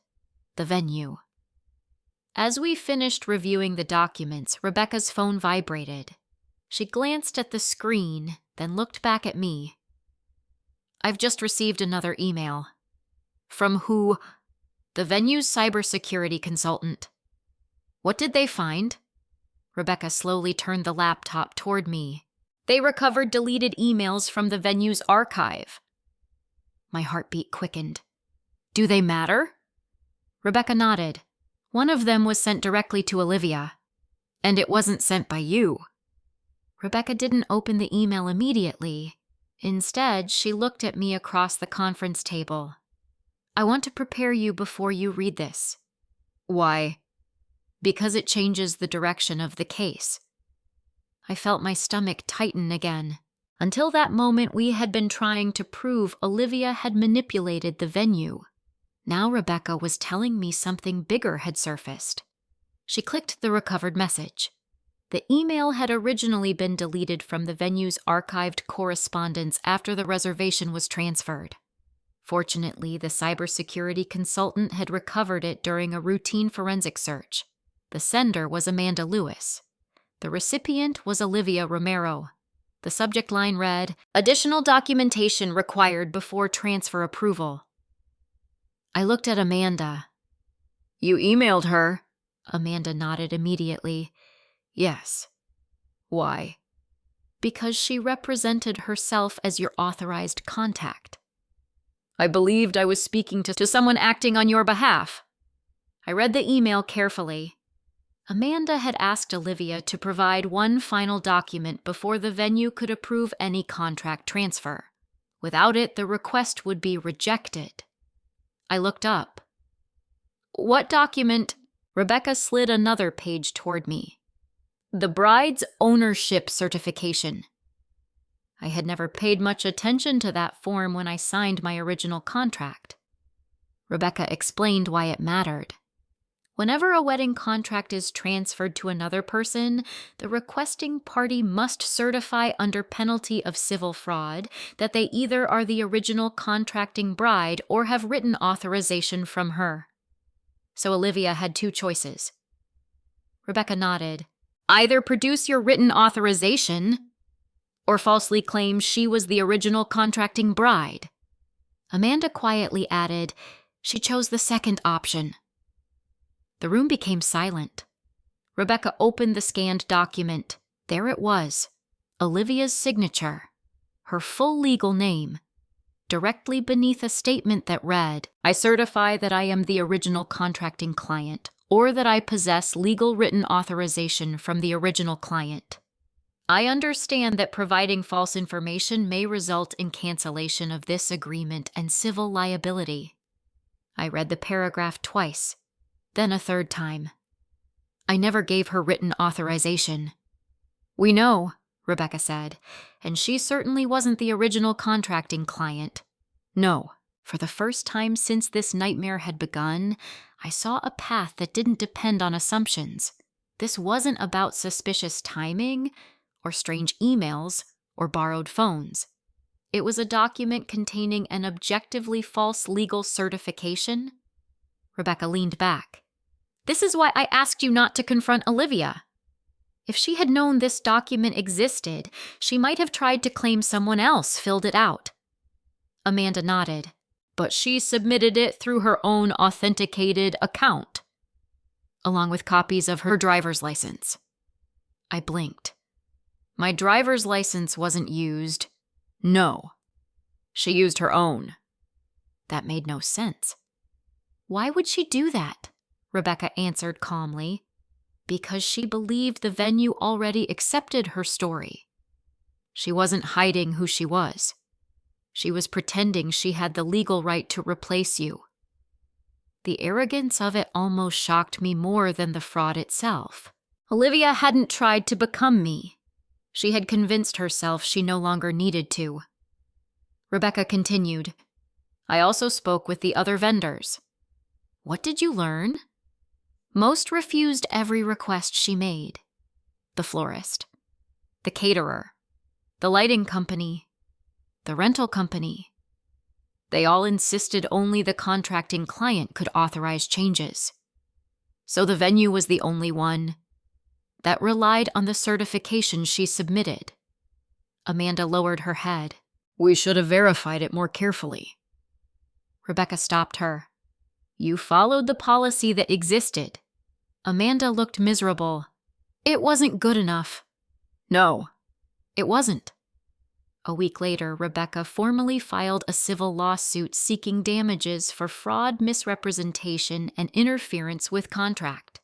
The venue. As we finished reviewing the documents, Rebecca's phone vibrated. She glanced at the screen, then looked back at me. I've just received another email. From who? The venue's cybersecurity consultant. What did they find? Rebecca slowly turned the laptop toward me. They recovered deleted emails from the venue's archive. My heartbeat quickened. Do they matter? Rebecca nodded. One of them was sent directly to Olivia. And it wasn't sent by you. Rebecca didn't open the email immediately. Instead, she looked at me across the conference table. I want to prepare you before you read this. Why? Because it changes the direction of the case. I felt my stomach tighten again. Until that moment, we had been trying to prove Olivia had manipulated the venue. Now Rebecca was telling me something bigger had surfaced. She clicked the recovered message. The email had originally been deleted from the venue's archived correspondence after the reservation was transferred. Fortunately, the cybersecurity consultant had recovered it during a routine forensic search. The sender was Amanda Lewis. The recipient was Olivia Romero. The subject line read, "Additional documentation required before transfer approval." I looked at Amanda. You emailed her? Amanda nodded immediately. Yes. Why? Because she represented herself as your authorized contact. I believed I was speaking to someone acting on your behalf. I read the email carefully. Amanda had asked Olivia to provide one final document before the venue could approve any contract transfer. Without it, the request would be rejected. I looked up. What document? Rebecca slid another page toward me. The bride's ownership certification. I had never paid much attention to that form when I signed my original contract. Rebecca explained why it mattered. Whenever a wedding contract is transferred to another person, the requesting party must certify under penalty of civil fraud that they either are the original contracting bride or have written authorization from her. So Olivia had two choices. Rebecca nodded. Either produce your written authorization or falsely claim she was the original contracting bride. Amanda quietly added, she chose the second option. The room became silent. Rebecca opened the scanned document. There it was, Olivia's signature, her full legal name, directly beneath a statement that read, I certify that I am the original contracting client, or that I possess legal written authorization from the original client. I understand that providing false information may result in cancellation of this agreement and civil liability. I read the paragraph twice, then a third time. I never gave her written authorization. We know, Rebecca said, and she certainly wasn't the original contracting client. No, for the first time since this nightmare had begun, I saw a path that didn't depend on assumptions. This wasn't about suspicious timing, or strange emails, or borrowed phones. It was a document containing an objectively false legal certification. Rebecca leaned back. This is why I asked you not to confront Olivia. If she had known this document existed, she might have tried to claim someone else filled it out. Amanda nodded. But she submitted it through her own authenticated account, along with copies of her driver's license. I blinked. My driver's license wasn't used. No. She used her own. That made no sense. Why would she do that? Rebecca answered calmly. Because she believed the venue already accepted her story. She wasn't hiding who she was. She was pretending she had the legal right to replace you. The arrogance of it almost shocked me more than the fraud itself. Olivia hadn't tried to become me. She had convinced herself she no longer needed to. Rebecca continued. I also spoke with the other vendors. What did you learn? Most refused every request she made. The florist, the caterer, the lighting company, the rental company. They all insisted only the contracting client could authorize changes. So the venue was the only one that relied on the certification she submitted. Amanda lowered her head. We should have verified it more carefully. Rebecca stopped her. You followed the policy that existed. Amanda looked miserable. It wasn't good enough. No, it wasn't. A week later, Rebecca formally filed a civil lawsuit seeking damages for fraud, misrepresentation, and interference with contract.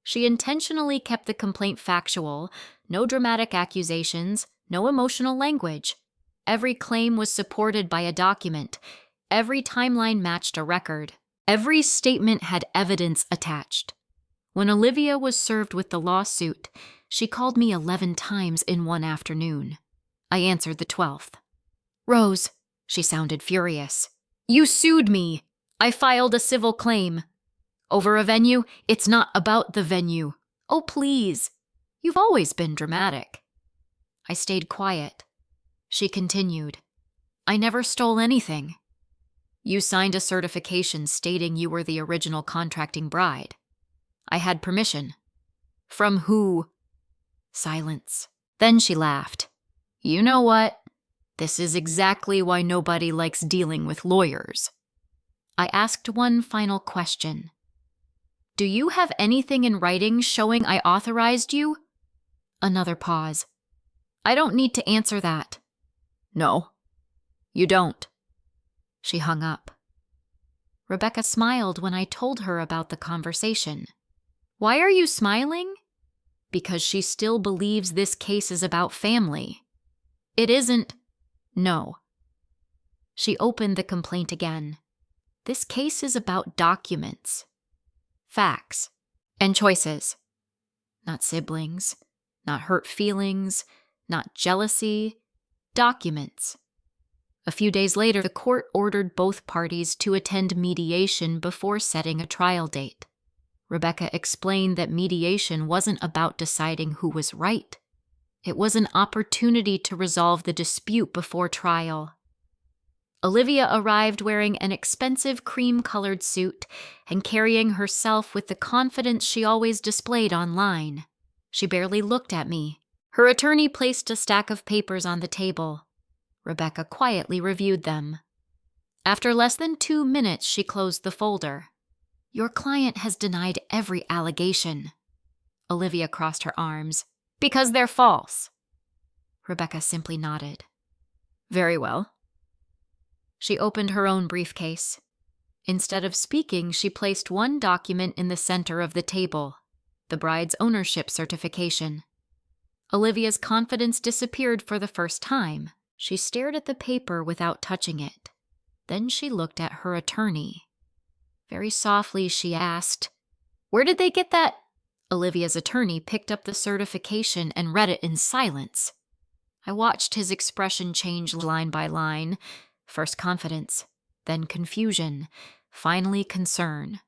She intentionally kept the complaint factual, no dramatic accusations, no emotional language. Every claim was supported by a document. Every timeline matched a record. Every statement had evidence attached. When Olivia was served with the lawsuit, she called me 11 times in one afternoon. I answered the 12th. Rose, she sounded furious. You sued me. I filed a civil claim. Over a venue? It's not about the venue. Oh, please. You've always been dramatic. I stayed quiet. She continued. I never stole anything. You signed a certification stating you were the original contracting bride. I had permission. From who? Silence. Then she laughed. You know what? This is exactly why nobody likes dealing with lawyers. I asked one final question. Do you have anything in writing showing I authorized you? Another pause. I don't need to answer that. No, you don't. She hung up. Rebecca smiled when I told her about the conversation. Why are you smiling? Because she still believes this case is about family. It isn't. No. She opened the complaint again. This case is about documents, facts, and choices. Not siblings, not hurt feelings, not jealousy. Documents. A few days later, the court ordered both parties to attend mediation before setting a trial date. Rebecca explained that mediation wasn't about deciding who was right. It was an opportunity to resolve the dispute before trial. Olivia arrived wearing an expensive cream-colored suit and carrying herself with the confidence she always displayed online. She barely looked at me. Her attorney placed a stack of papers on the table. Rebecca quietly reviewed them. After less than 2 minutes, she closed the folder. Your client has denied every allegation. Olivia crossed her arms. Because they're false. Rebecca simply nodded. Very well. She opened her own briefcase. Instead of speaking, she placed one document in the center of the table, the bride's ownership certification. Olivia's confidence disappeared for the first time. She stared at the paper without touching it. Then she looked at her attorney. Very softly, she asked, Where did they get that? Olivia's attorney picked up the certification and read it in silence. I watched his expression change line by line. First confidence, then confusion, finally concern.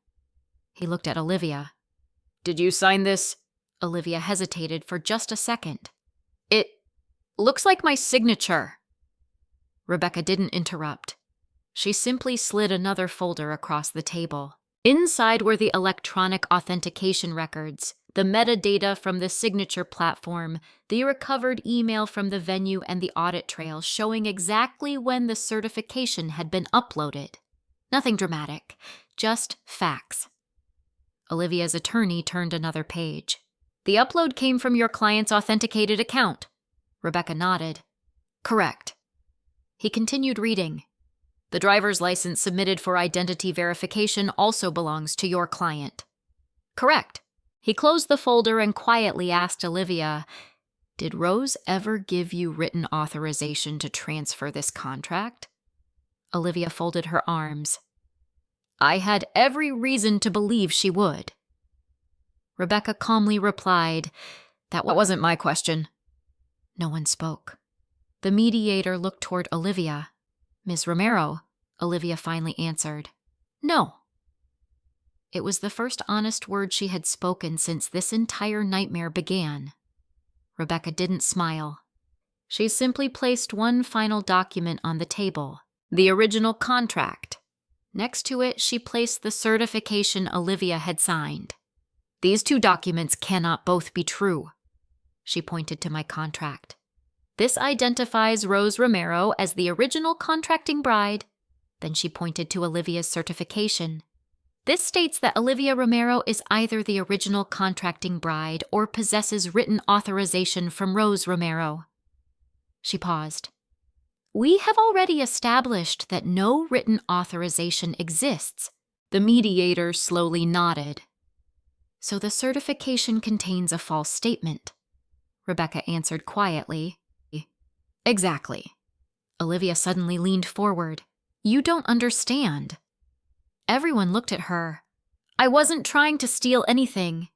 He looked at Olivia. Did you sign this? Olivia hesitated for just a second. It looks like my signature. Rebecca didn't interrupt. She simply slid another folder across the table. Inside were the electronic authentication records, the metadata from the signature platform, the recovered email from the venue, and the audit trail showing exactly when the certification had been uploaded. Nothing dramatic, just facts. Olivia's attorney turned another page. The upload came from your client's authenticated account. Rebecca nodded. Correct. He continued reading. The driver's license submitted for identity verification also belongs to your client. Correct. He closed the folder and quietly asked Olivia, "Did Rose ever give you written authorization to transfer this contract?" Olivia folded her arms. I had every reason to believe she would. Rebecca calmly replied, "That wasn't my question." No one spoke. The mediator looked toward Olivia. "Ms. Romero," Olivia finally answered. "No." It was the first honest word she had spoken since this entire nightmare began. Rebecca didn't smile. She simply placed one final document on the table, the original contract. Next to it, she placed the certification Olivia had signed. "These two documents cannot both be true." She pointed to my contract. "This identifies Rose Romero as the original contracting bride." Then she pointed to Olivia's certification. "This states that Olivia Romero is either the original contracting bride or possesses written authorization from Rose Romero." She paused. "We have already established that no written authorization exists." The mediator slowly nodded. "So the certification contains a false statement," Rebecca answered quietly. "Exactly." Olivia suddenly leaned forward. "You don't understand." Everyone looked at her. "I wasn't trying to steal anything."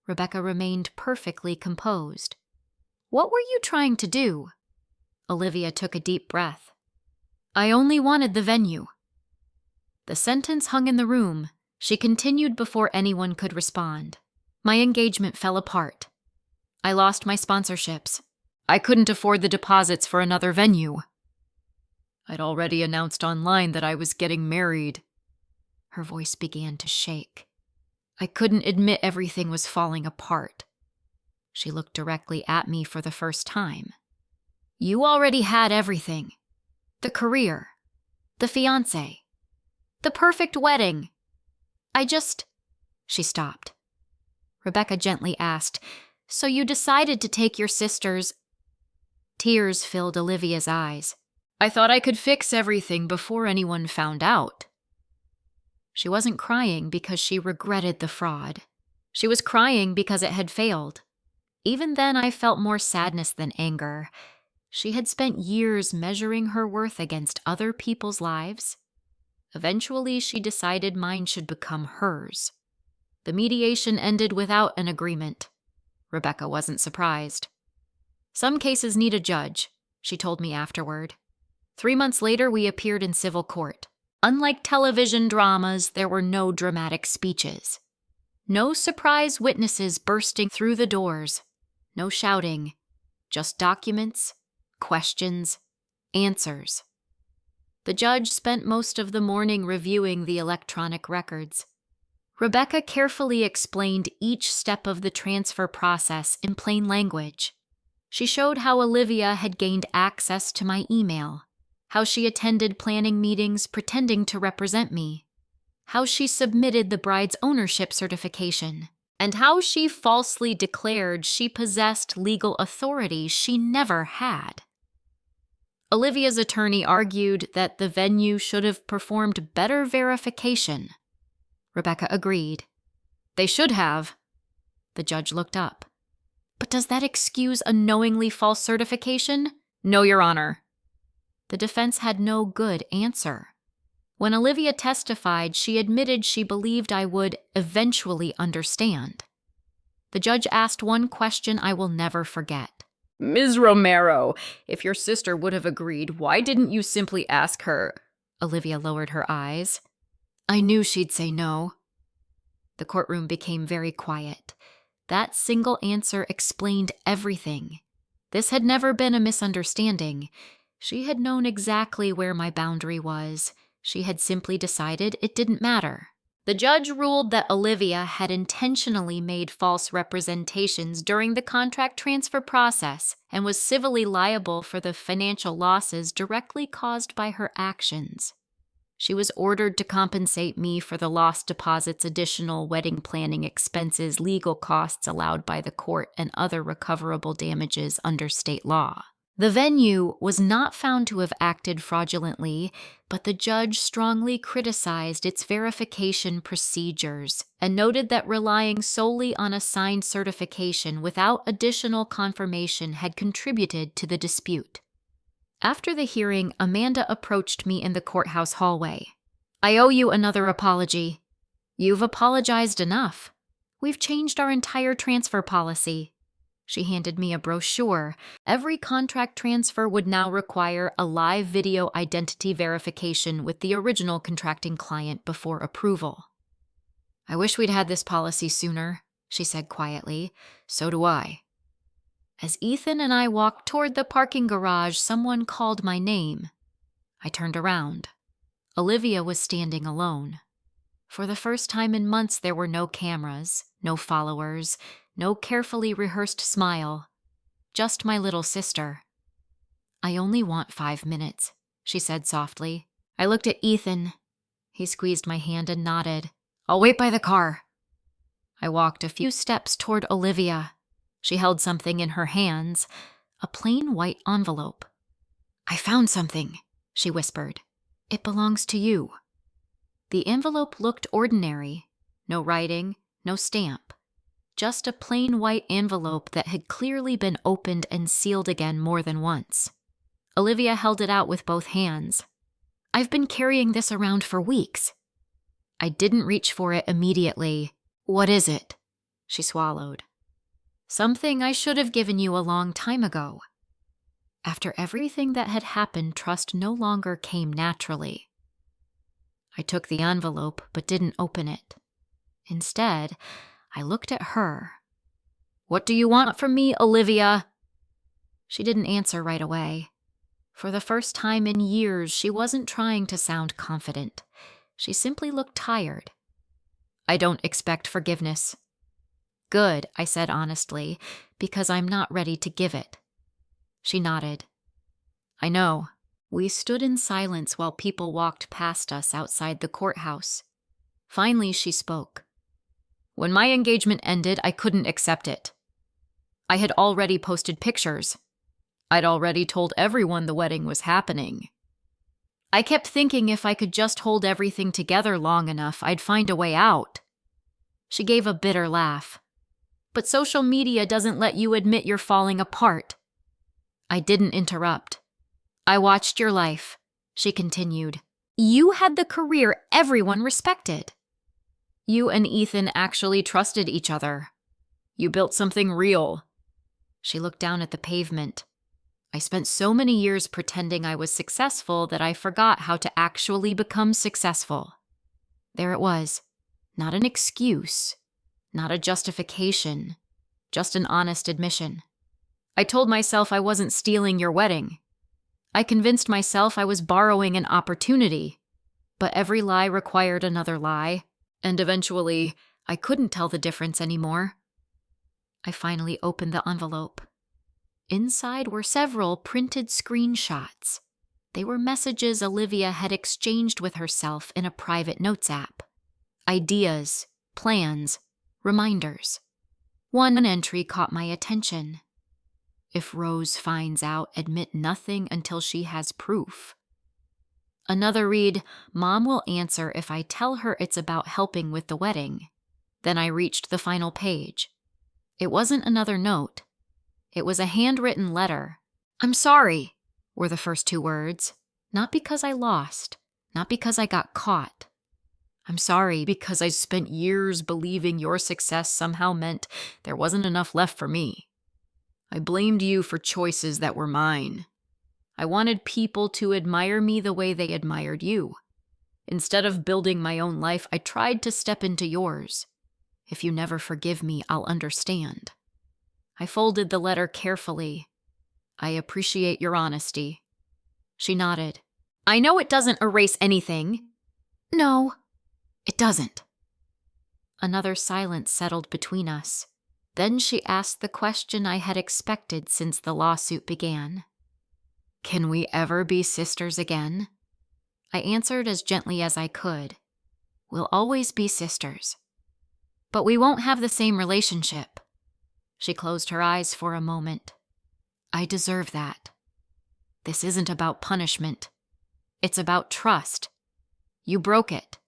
Rebecca remained perfectly composed. "What were you trying to do?" Olivia took a deep breath. "I only wanted the venue." The sentence hung in the room. She continued before anyone could respond. "My engagement fell apart. I lost my sponsorships. I couldn't afford the deposits for another venue. I'd already announced online that I was getting married." Her voice began to shake. "I couldn't admit everything was falling apart." She looked directly at me for the first time. "You already had everything. The career, the fiancé, the perfect wedding. She stopped. Rebecca gently asked, "So you decided to take your sister's—" Tears filled Olivia's eyes. "I thought I could fix everything before anyone found out." She wasn't crying because she regretted the fraud. She was crying because it had failed. Even then, I felt more sadness than anger. She had spent years measuring her worth against other people's lives. Eventually, she decided mine should become hers. The mediation ended without an agreement. Rebecca wasn't surprised. "Some cases need a judge," she told me afterward. 3 months later, we appeared in civil court. Unlike television dramas, there were no dramatic speeches. No surprise witnesses bursting through the doors. No shouting. Just documents, questions, answers. The judge spent most of the morning reviewing the electronic records. Rebecca carefully explained each step of the transfer process in plain language. She showed how Olivia had gained access to my email, how she attended planning meetings pretending to represent me, how she submitted the bride's ownership certification, and how she falsely declared she possessed legal authority she never had. Olivia's attorney argued that the venue should have performed better verification. Rebecca agreed. "They should have." The judge looked up. "But does that excuse a knowingly false certification?" "No, Your Honor." The defense had no good answer. When Olivia testified, she admitted she believed I would eventually understand. The judge asked one question I will never forget. "Ms. Romero, if your sister would have agreed, why didn't you simply ask her?" Olivia lowered her eyes. "I knew she'd say no." The courtroom became very quiet. That single answer explained everything. This had never been a misunderstanding. She had known exactly where my boundary was. She had simply decided it didn't matter. The judge ruled that Olivia had intentionally made false representations during the contract transfer process and was civilly liable for the financial losses directly caused by her actions. She was ordered to compensate me for the lost deposits, additional wedding planning expenses, legal costs allowed by the court, and other recoverable damages under state law. The venue was not found to have acted fraudulently, but the judge strongly criticized its verification procedures and noted that relying solely on a signed certification without additional confirmation had contributed to the dispute. After the hearing, Amanda approached me in the courthouse hallway. "I owe you another apology." "You've apologized enough. We've changed our entire transfer policy." She handed me a brochure. Every contract transfer would now require a live video identity verification with the original contracting client before approval. "I wish we'd had this policy sooner," she said quietly. "So do I." As Ethan and I walked toward the parking garage, someone called my name. I turned around. Olivia was standing alone. For the first time in months, there were no cameras, no followers, no carefully rehearsed smile. Just my little sister. "I only want 5 minutes," she said softly. I looked at Ethan. He squeezed my hand and nodded. "I'll wait by the car." I walked a few steps toward Olivia. She held something in her hands, a plain white envelope. "I found something," she whispered. "It belongs to you." The envelope looked ordinary. No writing, no stamp. Just a plain white envelope that had clearly been opened and sealed again more than once. Olivia held it out with both hands. "I've been carrying this around for weeks." I didn't reach for it immediately. "What is it?" She swallowed. "Something I should have given you a long time ago." After everything that had happened, trust no longer came naturally. I took the envelope but didn't open it. Instead, I looked at her. "What do you want from me, Olivia?" She didn't answer right away. For the first time in years, she wasn't trying to sound confident. She simply looked tired. "I don't expect forgiveness." "Good," I said honestly, "because I'm not ready to give it." She nodded. "I know." We stood in silence while people walked past us outside the courthouse. Finally, she spoke. "When my engagement ended, I couldn't accept it. I had already posted pictures. I'd already told everyone the wedding was happening. I kept thinking if I could just hold everything together long enough, I'd find a way out." She gave a bitter laugh. "But social media doesn't let you admit you're falling apart." I didn't interrupt. "I watched your life," she continued. "You had the career everyone respected. You and Ethan actually trusted each other. You built something real." She looked down at the pavement. "I spent so many years pretending I was successful that I forgot how to actually become successful." There it was. Not an excuse. Not a justification. Just an honest admission. "I told myself I wasn't stealing your wedding. I convinced myself I was borrowing an opportunity. But every lie required another lie, and eventually, I couldn't tell the difference anymore." I finally opened the envelope. Inside were several printed screenshots. They were messages Olivia had exchanged with herself in a private notes app. Ideas, plans, reminders. One entry caught my attention. "If Rose finds out, admit nothing until she has proof." Another read, "Mom will answer if I tell her it's about helping with the wedding." Then I reached the final page. It wasn't another note. It was a handwritten letter. "I'm sorry," were the first 2 words. Not because I lost, not because I got caught. "I'm sorry because I spent years believing your success somehow meant there wasn't enough left for me. I blamed you for choices that were mine. I wanted people to admire me the way they admired you. Instead of building my own life, I tried to step into yours. If you never forgive me, I'll understand." I folded the letter carefully. "I appreciate your honesty." She nodded. I know it doesn't erase anything. No, it doesn't. Another silence settled between us. Then she asked the question I had expected since the lawsuit began. Can we ever be sisters again? I answered as gently as I could. We'll always be sisters. But we won't have the same relationship. She closed her eyes for a moment. I deserve that. This isn't about punishment. It's about trust. You broke it.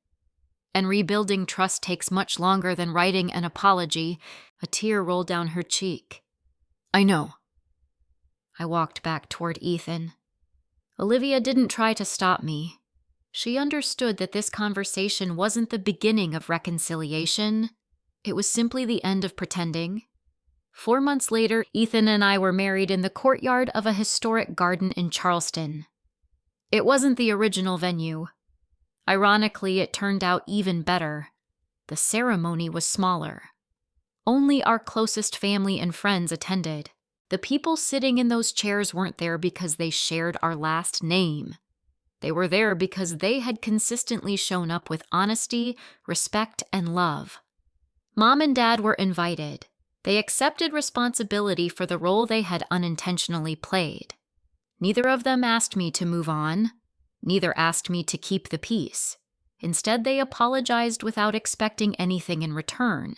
And rebuilding trust takes much longer than writing an apology. A tear rolled down her cheek. I know. I walked back toward Ethan. Olivia didn't try to stop me. She understood that this conversation wasn't the beginning of reconciliation. It was simply the end of pretending. 4 months later, Ethan and I were married in the courtyard of a historic garden in Charleston. It wasn't the original venue. Ironically, it turned out even better. The ceremony was smaller. Only our closest family and friends attended. The people sitting in those chairs weren't there because they shared our last name. They were there because they had consistently shown up with honesty, respect, and love. Mom and Dad were invited. They accepted responsibility for the role they had unintentionally played. Neither of them asked me to move on. Neither asked me to keep the peace. Instead, they apologized without expecting anything in return.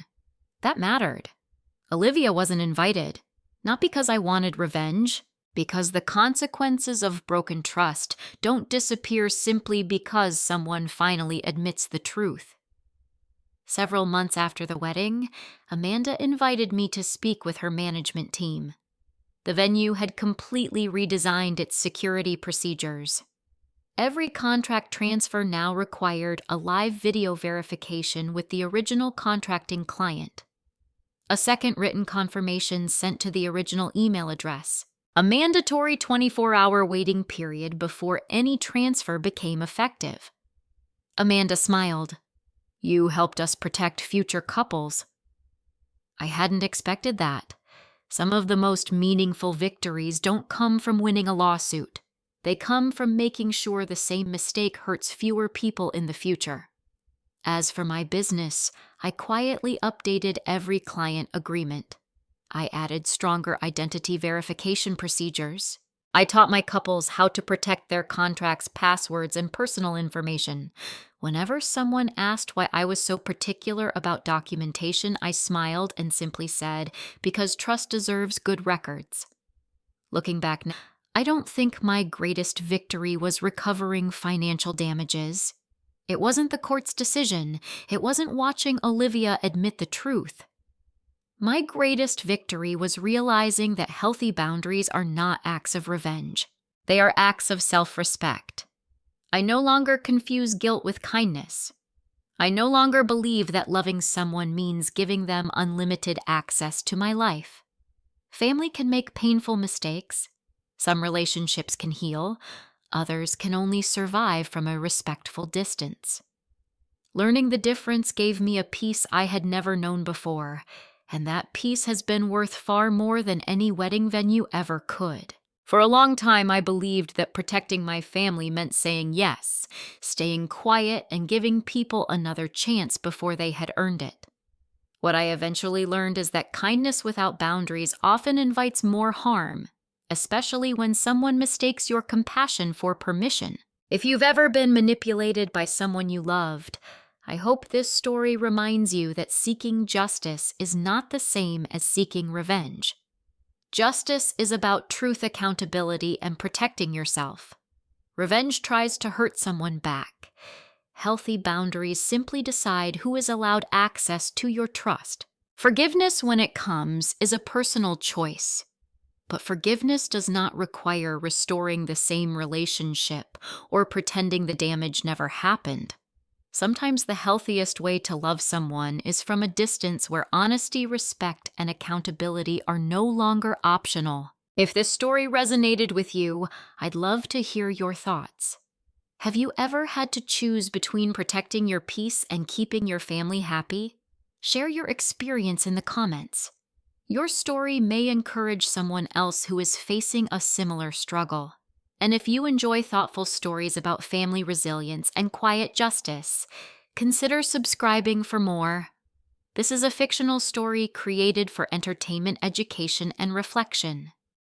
That mattered. Olivia wasn't invited, not because I wanted revenge, because the consequences of broken trust don't disappear simply because someone finally admits the truth. Several months after the wedding, Amanda invited me to speak with her management team. The venue had completely redesigned its security procedures. Every contract transfer now required a live video verification with the original contracting client. A second written confirmation sent to the original email address. A mandatory 24-hour waiting period before any transfer became effective. Amanda smiled. You helped us protect future couples. I hadn't expected that. Some of the most meaningful victories don't come from winning a lawsuit. They come from making sure the same mistake hurts fewer people in the future. As for my business, I quietly updated every client agreement. I added stronger identity verification procedures. I taught my couples how to protect their contracts' passwords and personal information. Whenever someone asked why I was so particular about documentation, I smiled and simply said, because trust deserves good records. Looking back now, I don't think my greatest victory was recovering financial damages. It wasn't the court's decision. It wasn't watching Olivia admit the truth. My greatest victory was realizing that healthy boundaries are not acts of revenge. They are acts of self-respect. I no longer confuse guilt with kindness. I no longer believe that loving someone means giving them unlimited access to my life. Family can make painful mistakes. Some relationships can heal. Others can only survive from a respectful distance. Learning the difference gave me a peace I had never known before, and that peace has been worth far more than any wedding venue ever could. For a long time, I believed that protecting my family meant saying yes, staying quiet, and giving people another chance before they had earned it. What I eventually learned is that kindness without boundaries often invites more harm, especially when someone mistakes your compassion for permission. If you've ever been manipulated by someone you loved, I hope this story reminds you that seeking justice is not the same as seeking revenge. Justice is about truth, accountability, and protecting yourself. Revenge tries to hurt someone back. Healthy boundaries simply decide who is allowed access to your trust. Forgiveness, when it comes, is a personal choice. But forgiveness does not require restoring the same relationship or pretending the damage never happened. Sometimes the healthiest way to love someone is from a distance where honesty, respect, and accountability are no longer optional. If this story resonated with you, I'd love to hear your thoughts. Have you ever had to choose between protecting your peace and keeping your family happy? Share your experience in the comments. Your story may encourage someone else who is facing a similar struggle. And if you enjoy thoughtful stories about family resilience and quiet justice, consider subscribing for more. This is a fictional story created for entertainment, education, and reflection.